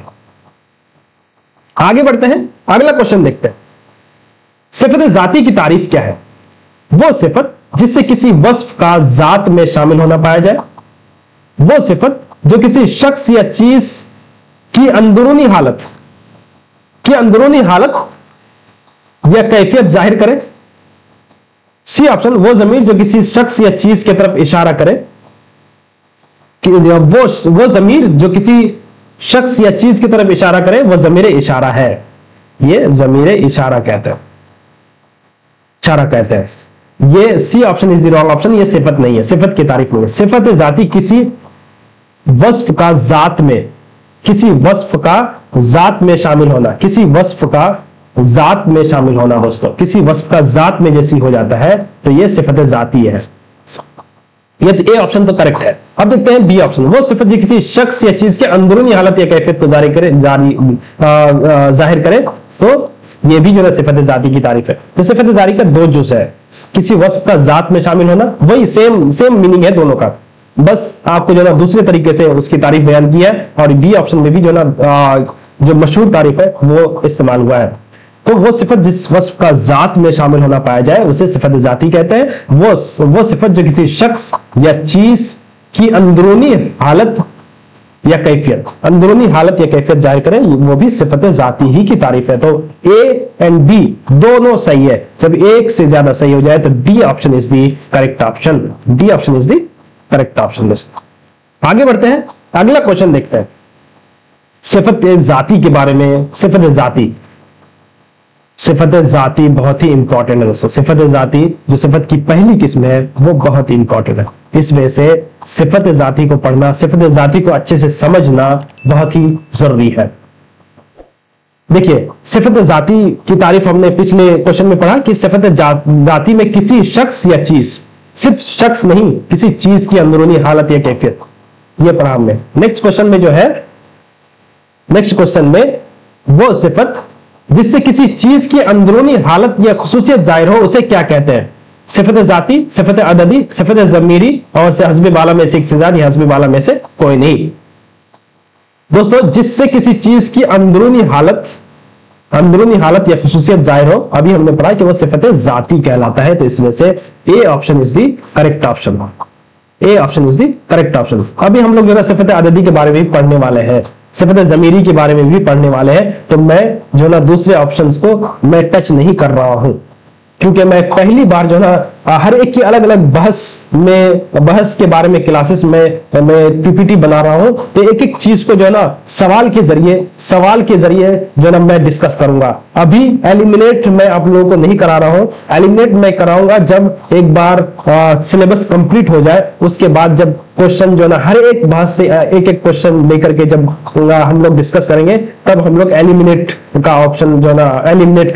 आगे बढ़ते हैं, अगला क्वेश्चन देखते हैं। सिफत जाती की तारीफ क्या है? वो सिफत जिससे किसी वस्फ का जात में शामिल होना पाया जाए, वो सिफत जो किसी शख्स या चीज की अंदरूनी हालत या कैफियत जाहिर करे। सी ऑप्शन, वो जमीर जो किसी शख्स या चीज की तरफ इशारा करे, कि वो जमीर जो किसी शख्स या चीज की तरफ इशारा करे वो जमीर इशारा है। ये जमीर इशारा कहते हैं, इशारा कहते हैं। ये C option is the wrong option. ये सिफत नहीं है, सिफत की तारीफ नहीं है। सिफत जाती किसी वस्फ का जात में, किसी वस्फ का जात में शामिल होना, किसी वस्फ का जात में शामिल होना दोस्तों, किसी वस्फ का जात में जैसी हो जाता है तो ये सिफत जाती है। ये तो ए ऑप्शन तो करेक्ट है। अब देखते हैं बी ऑप्शन। वो सिफत जो किसी शख्स या चीज के अंदरूनी हालत या कैफियत को जाहिर करे, तो ये भी जो है सिफत जाती की तारीफ है। तो सिफत जारी का 2 जुज़ है, किसी वस्फ का जात में शामिल होना, वही सेम मीनिंग है दोनों का, बस आपको जो ना दूसरे तरीके से उसकी तारीफ बयान की है, और बी ऑप्शन में भी जो ना जो मशहूर तारीफ है वो इस्तेमाल हुआ है। तो वो सिफत जिस वस्फ का जात में शामिल होना पाया जाए उसे सिफत जाती कहते हैं। वो सिफत जो किसी शख्स या चीज की अंदरूनी हालत या कैफियत, अंदरूनी हालत या कैफियत जाहिर करें, वो भी सिफत जाती ही की तारीफ है। तो ए एंड बी दोनों सही है। जब एक से ज्यादा सही हो जाए तो D option is the correct option, D option is the correct option. आगे बढ़ते हैं, अगला क्वेश्चन देखते हैं सिफत जाती के बारे में। सिफत जाती, सिफत जाती बहुत ही इंपॉर्टेंट है दोस्तों। सिफत जाती जो सिफत की पहली किस्म है वो बहुत ही इंपॉर्टेंट है। इस वजह से सिफत जाती को पढ़ना, सिफत जाती को अच्छे से समझना बहुत ही जरूरी है। देखिए सिफत जाती की तारीफ हमने पिछले क्वेश्चन में पढ़ा कि सिफत जाती में किसी शख्स या चीज, सिर्फ शख्स नहीं किसी चीज की अंदरूनी हालत या कैफियत, ये पढ़ा हमने। नेक्स्ट क्वेश्चन में जो है, नेक्स्ट क्वेश्चन में वो सिफत जिससे किसी चीज की अंदरूनी हालत या खुसूसियत जाहिर हो उसे क्या कहते हैं? सिफत जाती, सिफत अददी, सिफत ज़मीरी और से हस्ब बाला में से एक से ज्यादा या हस्ब बाला में से कोई नहीं। दोस्तों जिससे किसी चीज की अंदरूनी हालत या खुसूसियत जाहिर हो, अभी हमने पढ़ा कि वो सिफत जाती कहलाता है। तो इसमें से A option is the correct option, A option is the correct option. अभी हम लोग जो है सिफत अददी के बारे में भी पढ़ने वाले हैं, सिफत ज़मीरी के बारे में भी पढ़ने वाले हैं। तो मैं जो ना दूसरे ऑप्शंस को मैं टच नहीं कर रहा हूं, क्योंकि मैं पहली बार जो ना हर एक की अलग अलग बहस के बारे में क्लासेस में मैं पीपीटी बना रहा हूं। तो एक एक चीज को जो है ना सवाल के जरिए जो ना मैं डिस्कस करूंगा। अभी एलिमिनेट मैं आप लोगों को नहीं करा रहा हूं, एलिमिनेट मैं कराऊंगा जब एक बार सिलेबस कंप्लीट हो जाए। उसके बाद जब क्वेश्चन जो ना हर एक बहस से एक एक क्वेश्चन लेकर के जब हम लोग डिस्कस करेंगे, तब हम लोग एलिमिनेट का ऑप्शन जो ना एलिमिनेट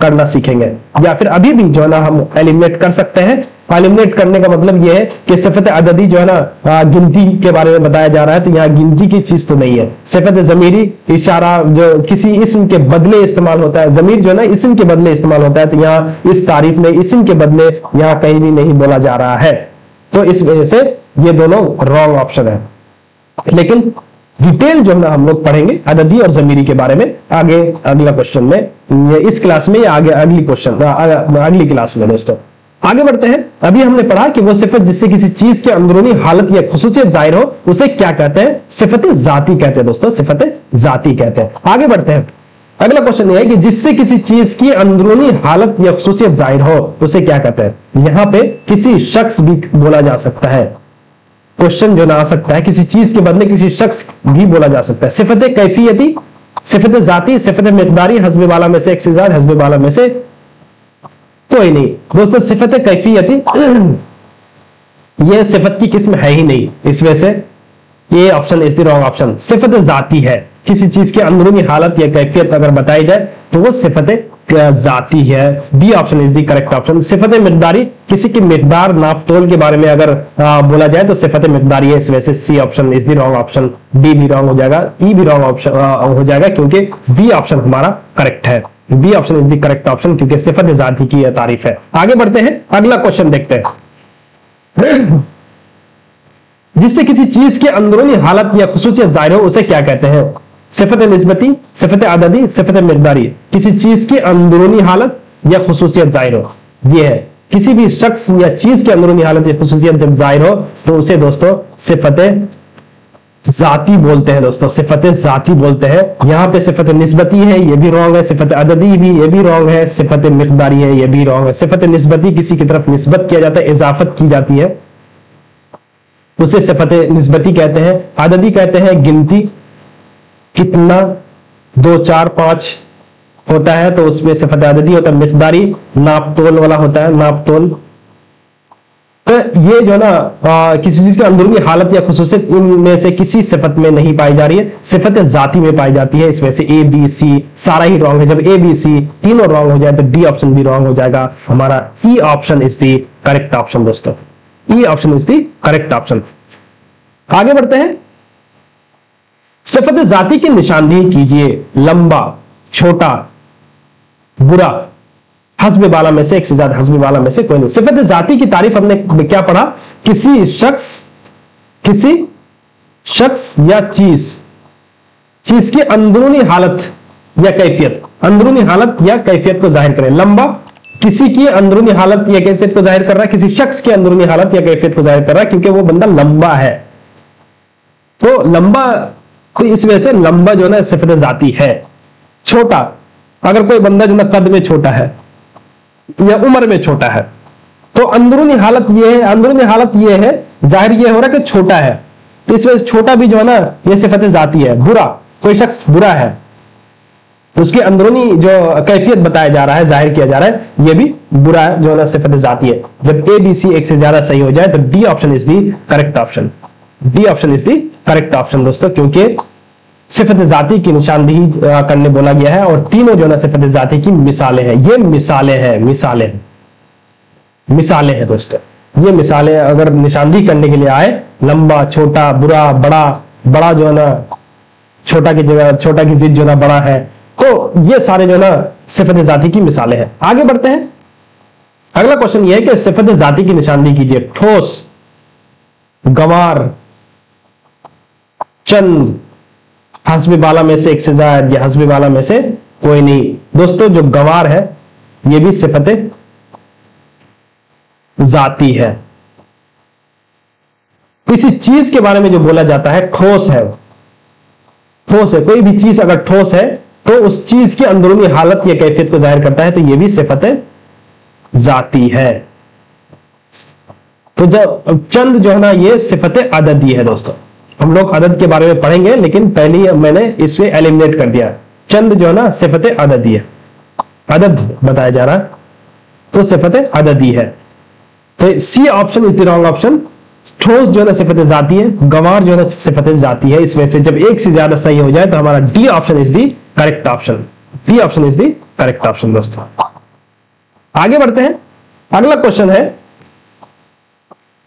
करना सीखेंगे। या फिर अभी भी जो ना हम एलिमिनेट कर सकते हैं। एलिमिनेट करने का मतलब यह है कि सिफत अददी जो है ना गिनती के बारे में बताया जा रहा है, तो यहाँ गिनती की चीज तो नहीं है। सिफत ज़मीरी इशारा जो किसी इस्म के बदले इस्तेमाल होता है, ज़मीर जो है ना इस्म के बदले इस्तेमाल होता है, तो यहाँ इस तारीफ में इस्म के बदले यहाँ कहीं भी नहीं बोला जा रहा है। तो इस वजह से ये दोनों रॉन्ग ऑप्शन है। लेकिन डिटेल जो है ना हम लोग पढ़ेंगे अददी और ज़मीरी के बारे में आगे अगला क्वेश्चन में, इस क्लास में या आगे अगली क्लास में। दोस्तों आगे बढ़ते हैं। अभी हमने पढ़ा कि वो सिफत जिससे किसी चीज की अंदरूनी हालत या खुसूसियत जाहिर हो उसे क्या कहते हैं? सिफत जाती कहते हैं दोस्तों, सिफत जाती कहते हैं। आगे बढ़ते हैं, अगला क्वेश्चन यह है कि जिससे किसी चीज की अंदरूनी हालत या खुसूसियत जाहिर हो उसे क्या कहते हैं? यहां पे किसी शख्स भी बोला जा सकता है। क्वेश्चन जो ना आ सकता है, किसी चीज के बदले किसी शख्स भी बोला जा सकता है। सिफत कैफियती, सिफत जाती, सिफत मिकदारी, हस्ब बाला में से एक से ज्यादा, हस्ब बाला में से कोई नहीं। दोस्तों सिफत कैफियती ये सिफत की किस्म है ही नहीं, इस वजह से ये option is the wrong option. सिफत जाती है, किसी चीज की अंदरूनी हालत या कैफियत अगर बताई जाए तो वो सिफत जाती है। B option is the correct option. सिफत मिकदारी, किसी की मिकदार नाप तोल के बारे में अगर बोला जाए तो सिफत मिकदारी है, इस वजह से C option is the wrong option. D भी रॉन्ग हो जाएगा, ई भी रॉन्ग ऑप्शन हो जाएगा, क्योंकि बी ऑप्शन हमारा करेक्ट है। B option is the correct option, क्योंकि सिफत जाती की तारीफ है। आगे बढ़ते हैं, अगला क्वेश्चन देखते हैं। जिससे किसी चीज की अंदरूनी हालत या खुसूसियत जाहिर हो उसे क्या कहते हैं? सिफत निस्बती, सिफत अददी, सिफत मिकदारी। किसी चीज की अंदरूनी हालत या खुसूसियत जाहिर हो, ये है। किसी भी शख्स या चीज की अंदरूनी हालत या खुसूसियत जब जाहिर हो तो उसे दोस्तों सिफत जाती बोलते हैं। दोस्तों सिफत जाती बोलते हैं। यहां पे सिफत निस्बती है, ये भी रॉन्ग है। सिफत अददी भी, ये भी रॉन्ग है। सिफत मिकदारी है, ये भी रॉन्ग है। सिफत निस्बती किसी की तरफ निस्बत किया जाता है, इजाफत की जाती है, उसे सिफत निस्बती कहते हैं। अददी कहते हैं गिनती, कितना 2 4 5 होता है तो उसमें सिफत अददी होता है। मिकदारी नाप तोल वाला होता है, नाप तोल। तो ये जो ना किसी चीज की अंदरूनी हालत या खुसूसियत इनमें से किसी सिफत में नहीं पाई जा रही है, सिफत जाती में पाई जाती है। इस वजह से ए बी सी सारा ही रॉन्ग है। जब ए बी सी तीनों रॉन्ग हो जाए तो डी ऑप्शन भी रॉन्ग हो जाएगा। हमारा E option is the correct option. दोस्तों E option is the correct option. आगे बढ़ते हैं, सिफत जाती की निशानदेही कीजिए। लंबा, छोटा, बुरा, हस्ब बाला में से एक से ज्यादा, हस्ब बाला में से कोई नहीं। सिफत जाती की तारीफ हमने क्या पढ़ा? किसी शख्स या चीज की अंदरूनी हालत या कैफियत, अंदरूनी हालत या कैफियत को जाहिर करें। लंबा किसी की अंदरूनी हालत या कैफियत को जाहिर कर रहा है, किसी शख्स की अंदरूनी हालत या कैफियत को जाहिर कर रहा है, क्योंकि वो बंदा लंबा है। तो लंबा, तो इस वजह से लंबा जो है ना सिफत जाती है। छोटा, अगर कोई बंदा जो ना कद में छोटा है या उम्र में छोटा है, तो अंदरूनी हालत ये है, अंदरूनी हालत ये है, जाहिर ये हो रहा है कि छोटा है, तो इस वजह से छोटा भी जो है ना ये सिफत जाती है। बुरा, कोई शख्स बुरा है तो उसकी अंदरूनी जो कैफियत बताया जा रहा है, जाहिर किया जा रहा है, ये भी बुरा जो है ना सिफत जाती है। जब ए बी सी एक से ज्यादा सही हो जाए तो D option is the correct option. D option is the correct option दोस्तों, क्योंकि सिफत जाती की निशानदेही करने बोला गया है और तीनों जो है ना सिफत जाती की मिसालें हैं। ये मिसालें हैं, मिसालें हैं दोस्तों। ये मिसालें अगर निशानदेही करने के लिए आए, लंबा, छोटा, बुरा, बड़ा, बड़ा जो है ना छोटा की जगह छोटा की जिद जो ना बड़ा है, तो ये सारे जो ना सिफत जाती की मिसालें हैं। आगे बढ़ते हैं। अगला क्वेश्चन ये है कि सिफत जाती की निशानदेही कीजिए। ठोस, गंवार, चंद, हस्बी बाला में से एक से ज्यादा या हस्बी बाला में से कोई नहीं। दोस्तों जो गंवार है ये भी सिफत जाती है। किसी चीज के बारे में जो बोला जाता है ठोस है, ठोस है, कोई भी चीज अगर ठोस है तो उस चीज की अंदरूनी हालत या कैफियत को जाहिर करता है, तो यह भी सिफत जाती है। तो जब चंद जो है ना ये सिफत अददी है दोस्तों। हम लोग अदद के बारे में पढ़ेंगे, लेकिन पहले ही मैंने इसे एलिमिनेट कर दिया। चंद जो है ना सिफत अददी है, अदद बताया जा रहा है, तो सिफत अददी है। तो C option is the wrong option. ठोस जो है ना सिफत जाती है, गंवार जो है ना सिफत जाती है। इसमें से जब एक से ज्यादा सही हो जाए तो हमारा D option is the correct option. D option is the correct option दोस्तों। आगे बढ़ते हैं। अगला क्वेश्चन है,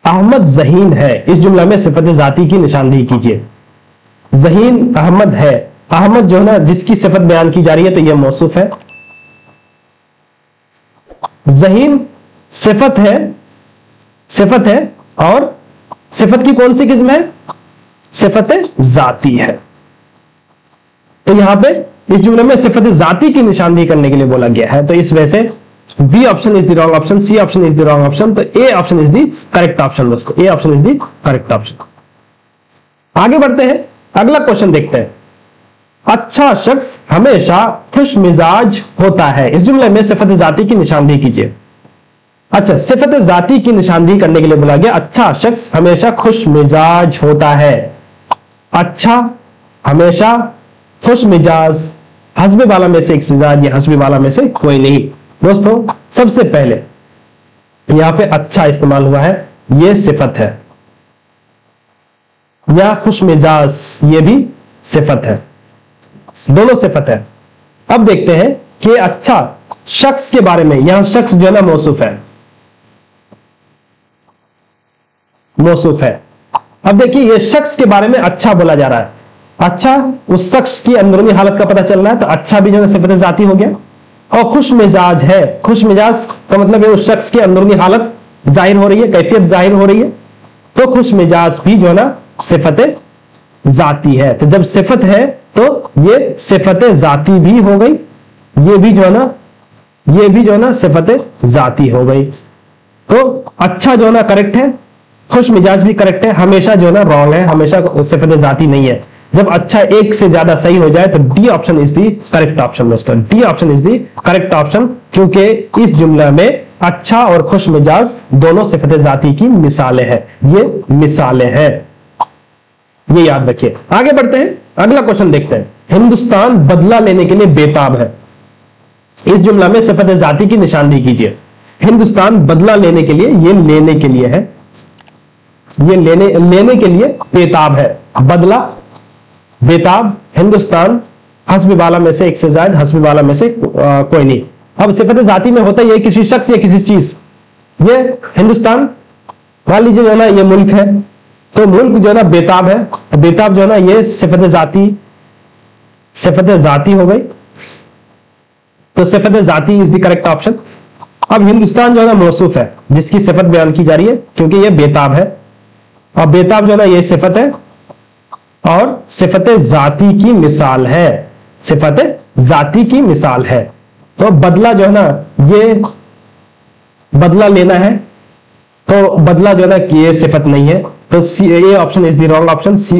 अहमद ज़हीन है, इस जुमला में सिफत जाती की निशानदेही कीजिए। ज़हीन अहमद है, अहमद जो है ना जिसकी सिफत बयान की जा रही है तो यह मौसूफ है। ज़हीन सिफत है, सिफत है, और सिफत की कौन सी किस्म है? सिफत जाती है। तो यहां पे इस जुमले में सिफत जाती की निशानदेही करने के लिए बोला गया है, तो इस वजह से B option is the wrong option, C option is the wrong option, तो A option is the correct option दोस्तों। A option is the correct option. आगे बढ़ते हैं। अगला क्वेश्चन देखते हैं। अच्छा शख्स हमेशा खुश मिजाज होता है, इस जुमले में सिफत जाती की निशानदेही कीजिए। अच्छा, सिफत जाती की निशानदेही करने के लिए बोला गया अच्छा शख्स हमेशा खुश मिजाज होता है। अच्छा, हमेशा, खुश मिजाज, हस्बे वाला में से एक से ज्यादा या हस्बे वाला में से कोई नहीं। दोस्तों सबसे पहले यहां पे अच्छा इस्तेमाल हुआ है, यह सिफत है, या खुश मिजाज ये भी सिफत है, दोनों सिफत है। अब देखते हैं कि अच्छा शख्स के बारे में, यहां शख्स जो है ना मौसूफ है, मौसूफ है। अब देखिए ये शख्स के बारे में अच्छा बोला जा रहा है, अच्छा उस शख्स की अंदरूनी हालत का पता चल रहा है, तो अच्छा भी जो है सिफत जाती हो गया। और खुश मिजाज है, खुश मिजाज का मतलब है उस शख्स की अंदरूनी हालत जाहिर हो रही है, कैफियत जाहिर हो रही है, तो खुश मिजाज भी जो है ना सिफत जाती है। तो जब सिफत है तो ये सिफत जाती भी हो गई, ये भी जो है ना, ये भी जो है ना सिफत जाती हो गई। तो अच्छा जो है ना करेक्ट है, खुश मिजाज भी करेक्ट है, हमेशा जो है ना रॉन्ग है, हमेशा सिफत जाती नहीं है। जब अच्छा एक से ज्यादा सही हो जाए तो D option is the correct option दोस्तों। D option is the correct option, क्योंकि इस जुमला में अच्छा और खुश मिजाज दोनों सिफत जाती की मिसालें हैं, ये मिसालें हैं, ये याद रखिए। आगे बढ़ते हैं। अगला क्वेश्चन देखते हैं। हिंदुस्तान बदला लेने के लिए बेताब है, इस जुमला में सिफत जाती की निशानदेही कीजिए। हिंदुस्तान बदला लेने के लिए, ये लेने के लिए है, ये लेने के लिए बेताब है। बदला, बेताब, हिंदुस्तान, हस्बी वाला में से एक से ज्यादा, हस्बी वाला में से कोई नहीं। अब सिफत जाती में होता है किसी शख्स या किसी चीज। ये हिंदुस्तान मान लीजिए जो है ना ये मुल्क है, तो मुल्क जो है ना बेताब है, तो बेताब जो है ना ये सिफत जाती हो गई, तो सिफत जाती इज द करेक्ट ऑप्शन। अब हिंदुस्तान जो है ना मौसूफ है जिसकी सिफत बयान की जा रही है, क्योंकि ये बेताब है, और बेताब जो है ना ये सिफत है और सिफत जाती की मिसाल है, सिफत जाती की मिसाल है। तो बदला जो है ना ये बदला लेना है, तो बदला जो है ना कि ये सिफत नहीं है, तो A option is the wrong option, C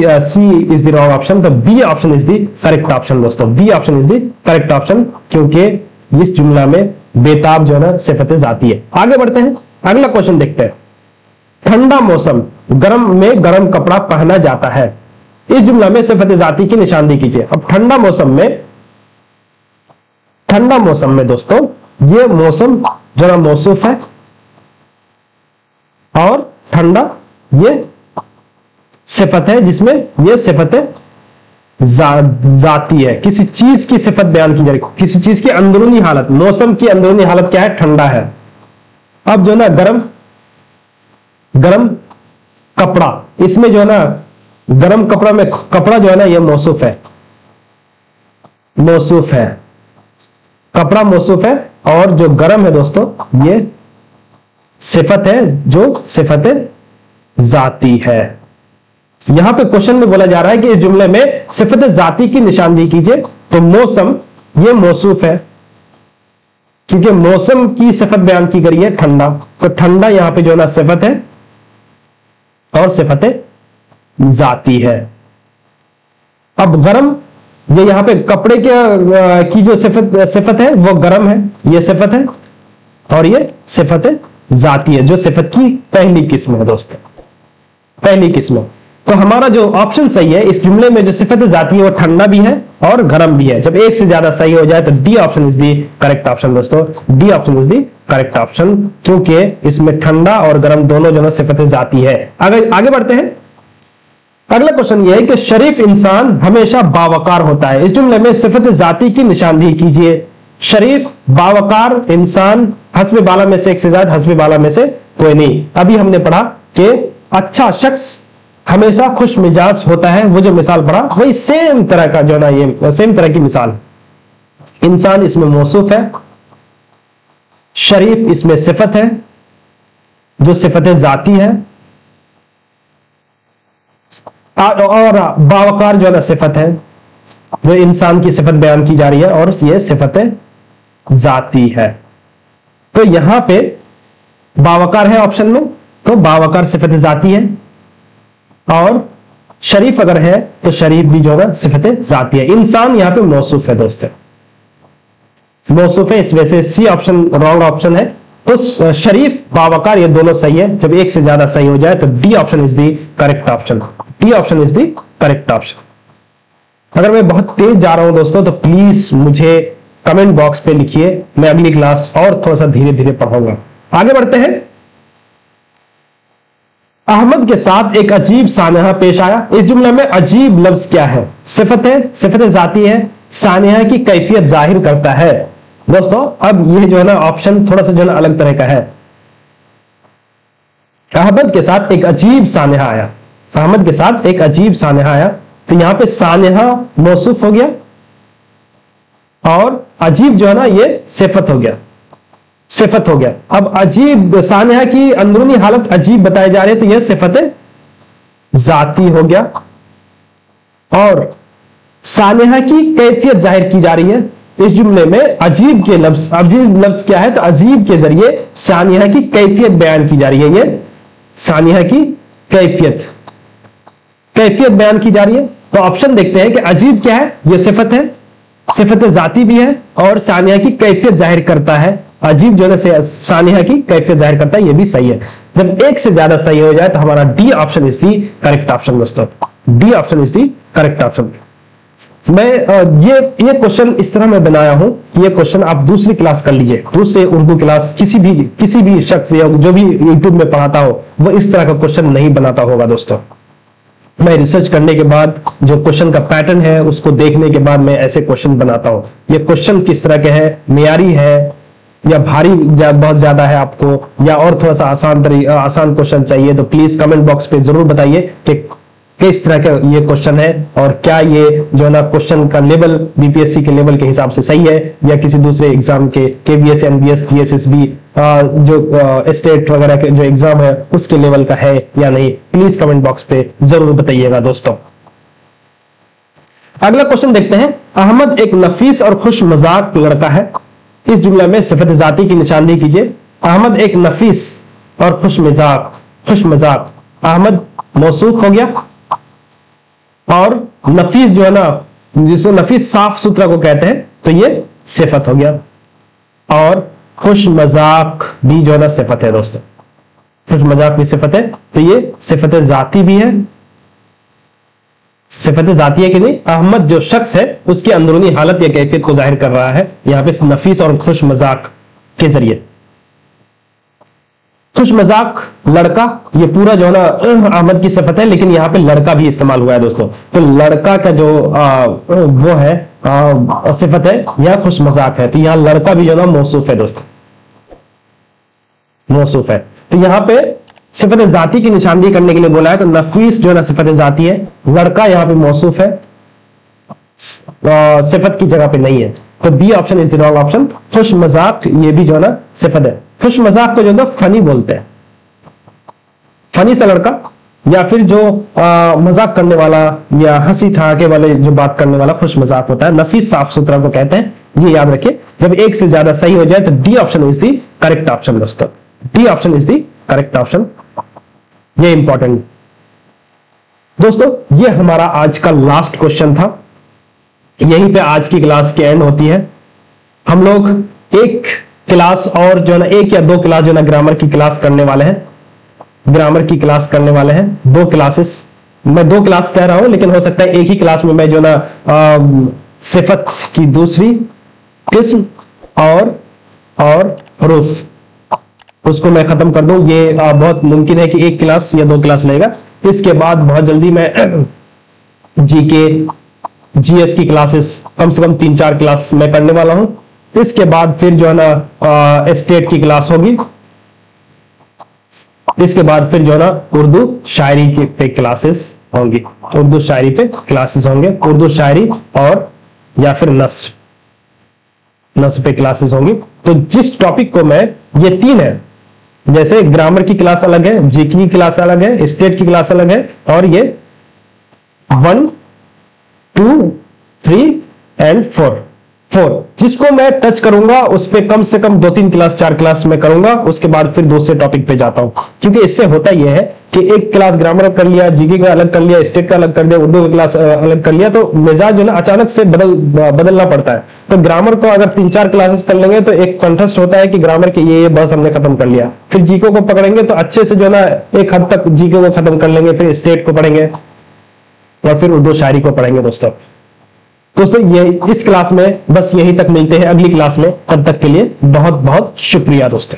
is the wrong option, तो B option is the correct option दोस्तों, B option is the correct option, क्योंकि इस जुमला में बेताब जो है ना सिफत जाती है। आगे बढ़ते हैं, अगला क्वेश्चन देखते हैं। ठंडा मौसम, गर्म में गर्म कपड़ा पहना जाता है, इस जुमला में सिफत जाती की निशानदेही कीजिए। अब ठंडा मौसम में दोस्तों ये मौसम जरा मौसूफ है और ठंडा ये सिफत है, जिसमें ये सिफत जाती है, किसी चीज की सिफत बयान की जा रही है, किसी चीज की अंदरूनी हालत। मौसम की अंदरूनी हालत क्या है? ठंडा है। अब जो है ना गरम कपड़ा, इसमें जो है ना गरम कपड़ा में कपड़ा जो है ना ये मौसूफ है, कपड़ा मौसूफ है, और जो गरम है दोस्तों ये सिफत है, जो सिफत जाती है। यहां पे क्वेश्चन में बोला जा रहा है कि इस जुमले में सिफत जाती की निशानदेही कीजिए। तो मौसम ये मौसूफ है, क्योंकि मौसम की सिफत बयान की गई है ठंडा, तो ठंडा यहां पे जो है ना सिफत है और सिफत जाती है। अब गरम, ये यहां पे कपड़े की जो सिफत है वो गरम है, ये सिफत है, और ये सिफत जाती है, जो सिफत की पहली किस्म है दोस्तों, पहली किस्म। तो हमारा जो ऑप्शन सही है, इस जुमले में जो सिफत जाती है वो ठंडा भी है और गर्म भी है। जब एक से ज्यादा सही हो जाए तो D option is the correct option दोस्तों, D option is the correct option, क्योंकि इसमें ठंडा और गर्म दोनों जो सिफत जाती है। आगे बढ़ते हैं। अगला क्वेश्चन यह है कि शरीफ इंसान हमेशा बावकार होता है, इस जुमले में सिफत जाती की निशानदेही कीजिए। शरीफ, बावकार इंसान, हस्ब बाला में से एक से ज्यादा, हस्ब बाला में से कोई नहीं। अभी हमने पढ़ा कि अच्छा शख्स हमेशा खुश मिजाज होता है, वो जो मिसाल पढ़ा वही सेम तरह का जो ना, ये सेम तरह की मिसाल। इंसान इसमें मौसूफ है, शरीफ इसमें सिफत है, जो सिफत जाती है, और बावकार जो ना सिफत है, जो इंसान की सिफत बयान की जा रही है, और ये सिफत जाती है। तो यहां पे बावकार है ऑप्शन में, तो बावकार सिफत जाती है, और शरीफ अगर है तो शरीफ भी जो है सिफत जाती है। इंसान यहां पे मौसूफ है दोस्तों, मौसूफ है, इस वजह से सी ऑप्शन रॉन्ग ऑप्शन है। तो शरीफ, बावकार ये दोनों सही है। जब एक से ज्यादा सही हो जाए तो D option is the correct option, D option is the correct option. अगर मैं बहुत तेज जा रहा हूं दोस्तों तो प्लीज मुझे कमेंट बॉक्स पे लिखिए, मैं अगली क्लास और थोड़ा सा धीरे धीरे पढ़ाऊंगा। आगे बढ़ते हैं। अहमद के साथ एक अजीब सानहा पेश आया, इस जुमले में अजीब लफ्ज क्या है? सिफत है, सिफत जाती है, सानहा की कैफियत जाहिर करता है। दोस्तों अब ये जो है ना ऑप्शन थोड़ा सा जो है ना अलग तरह का है। अहमद के साथ एक अजीब सानहा आया, अहमद के साथ एक अजीब सानहा आया, तो यहां पे सानहा मौसूफ हो गया और अजीब जो है ना ये सिफत हो गया, सिफत हो गया। अब अजीब, सानहा की अंदरूनी हालत अजीब बताई जा रही है, तो यह सिफत जाती हो गया, और सानहा की कैफियत जाहिर की जा रही है। इस जुमले में अजीब लफ्ज क्या है? तो अजीब के जरिए सानहा की कैफियत बयान की जा रही है, ये सानहा की कैफियत बयान की जा रही है। तो ऑप्शन देखते हैं कि अजीब क्या है? यह सिफत है, सिफत जाती भी है, और सानहा की कैफियत जाहिर करता है। अजीब जो है सानहा की कैफियत जाहिर करता है, यह भी सही है। जब एक से ज्यादा सही हो जाए तो हमारा D option is the correct option दोस्तों, D option is the correct option. मैं ये क्वेश्चन इस तरह मैं बनाया हूं कि ये क्वेश्चन आप दूसरी क्लास कर लीजिए, दूसरे उर्दू क्लास, किसी भी शख्स या जो भी यूट्यूब में पढ़ाता हो वो इस तरह का क्वेश्चन नहीं बनाता होगा दोस्तों। मैं रिसर्च करने के बाद जो क्वेश्चन का पैटर्न है उसको देखने के बाद मैं ऐसे क्वेश्चन बनाता हूं। ये क्वेश्चन किस तरह के है, मियारी है या भारी बहुत ज्यादा है आपको, या और थोड़ा सा आसान क्वेश्चन चाहिए, तो प्लीज कमेंट बॉक्स पे जरूर बताइए कि किस तरह का ये क्वेश्चन है, और क्या ये जो ना क्वेश्चन का लेवल बीपीएससी के लेवल के हिसाब से सही है या किसी दूसरे एग्जाम के केवीएस, एनबीएस, जीएसएसबी जो स्टेट वगैरह के जो एग्जाम है उसके लेवल का है या नहीं। प्लीज कमेंट बॉक्स पे जरूर बताइएगा दोस्तों। अगला क्वेश्चन देखते हैं। अहमद एक नफीस और खुश मजाक लड़का है, इस जुमले में सिफत जाती की निशानदेही कीजिए। अहमद एक नफीस और खुश मजाक अहमद मौसूफ हो गया, और नफीस जो है ना, जिसको नफीस साफ सुथरा को कहते हैं, तो ये सिफत हो गया, और खुश मजाक भी जो है ना सिफत है दोस्तों, खुश मजाक भी सिफत है, तो ये सिफत जाती भी है, सिफत जाती है कि नहीं, अहमद जो शख्स है उसकी अंदरूनी हालत या कैफियत को जाहिर कर रहा है यहां पे नफीस और खुश मजाक के जरिए। खुश मजाक लड़का, ये पूरा जो है ना अहमद की सिफत है, लेकिन यहां पे लड़का भी इस्तेमाल हुआ है दोस्तों, तो लड़का का जो वो है सिफत है या खुश मजाक है, तो यहां लड़का भी जो है ना मौसूफ है दोस्तों, मौसूफ है। तो यहां पे सिफत जाती की निशानदेही करने के लिए बोला है, तो नफीस जो है ना सिफत जाती है, लड़का यहां पे मौसूफ है, सिफत की जगह पे नहीं है, तो B option is the wrong option. खुश मजाक ये भी जो है ना सिफत है। खुश मजाक को जो है फनी बोलते हैं, फनी सा लड़का, या फिर जो मजाक करने वाला या हंसी ठहाके वाले जो बात करने वाला खुश मजाक होता है। नफीस साफ सुथरा को कहते हैं, ये याद रखिए। जब एक से ज्यादा सही हो जाए तो D option is the correct option दोस्तों, D option is the correct option, ये इंपॉर्टेंट दोस्तों। ये हमारा आज का लास्ट क्वेश्चन था, यहीं पे आज की क्लास की एंड होती है। हम लोग एक क्लास और जो है ना, एक या दो क्लास जो है ना ग्रामर की क्लास करने वाले हैं, ग्रामर की क्लास करने वाले हैं, 2 क्लासेस। मैं 2 क्लास कह रहा हूं, लेकिन हो सकता है एक ही क्लास में मैं जो ना सिफत की दूसरी किस्म और रूफ उसको मैं खत्म कर दूं। ये बहुत मुमकिन है कि एक क्लास या 2 क्लास लेगा। इसके बाद बहुत जल्दी मैं जीके जीएस की क्लासेस कम से कम 3-4 क्लास मैं करने वाला हूं। इसके बाद फिर जो है ना स्टेट की क्लास होगी। इसके बाद फिर जो है ना उर्दू शायरी की पे क्लासेस होंगी, उर्दू शायरी पे क्लासेस होंगे, उर्दू शायरी और या फिर नस्र पे क्लासेस होंगी। तो जिस टॉपिक को मैं, ये 3 है, जैसे ग्रामर की क्लास अलग है, जीके की क्लास अलग है, स्टेट की क्लास अलग है, और ये 1, 2, 3 एंड 4 जिसको मैं टच करूंगा उस पे कम से कम 2-3 क्लास 4 क्लास में करूंगा। उसके बाद फिर दूसरे टॉपिक पे जाता हूं, क्योंकि इससे होता यह है कि एक क्लास ग्रामर कर लिया, जीके का अलग कर लिया, स्टेट का अलग कर दिया, उर्दू का क्लास अलग कर लिया, तो मिजाज जो ना अचानक से बदलना पड़ता है। तो ग्रामर को अगर 3-4 क्लासेस कर लेंगे तो एक कंटेस्ट होता है कि ग्रामर के ये बस हमने खत्म कर लिया। फिर जीके को पकड़ेंगे तो अच्छे से जो ना एक हद तक जीके को खत्म कर लेंगे, फिर स्टेट को पढ़ेंगे और फिर उर्दू शायरी को पढ़ेंगे दोस्तों। ये इस क्लास में बस यहीं तक मिलते हैं अगली क्लास में। तब तक के लिए बहुत बहुत शुक्रिया दोस्तों।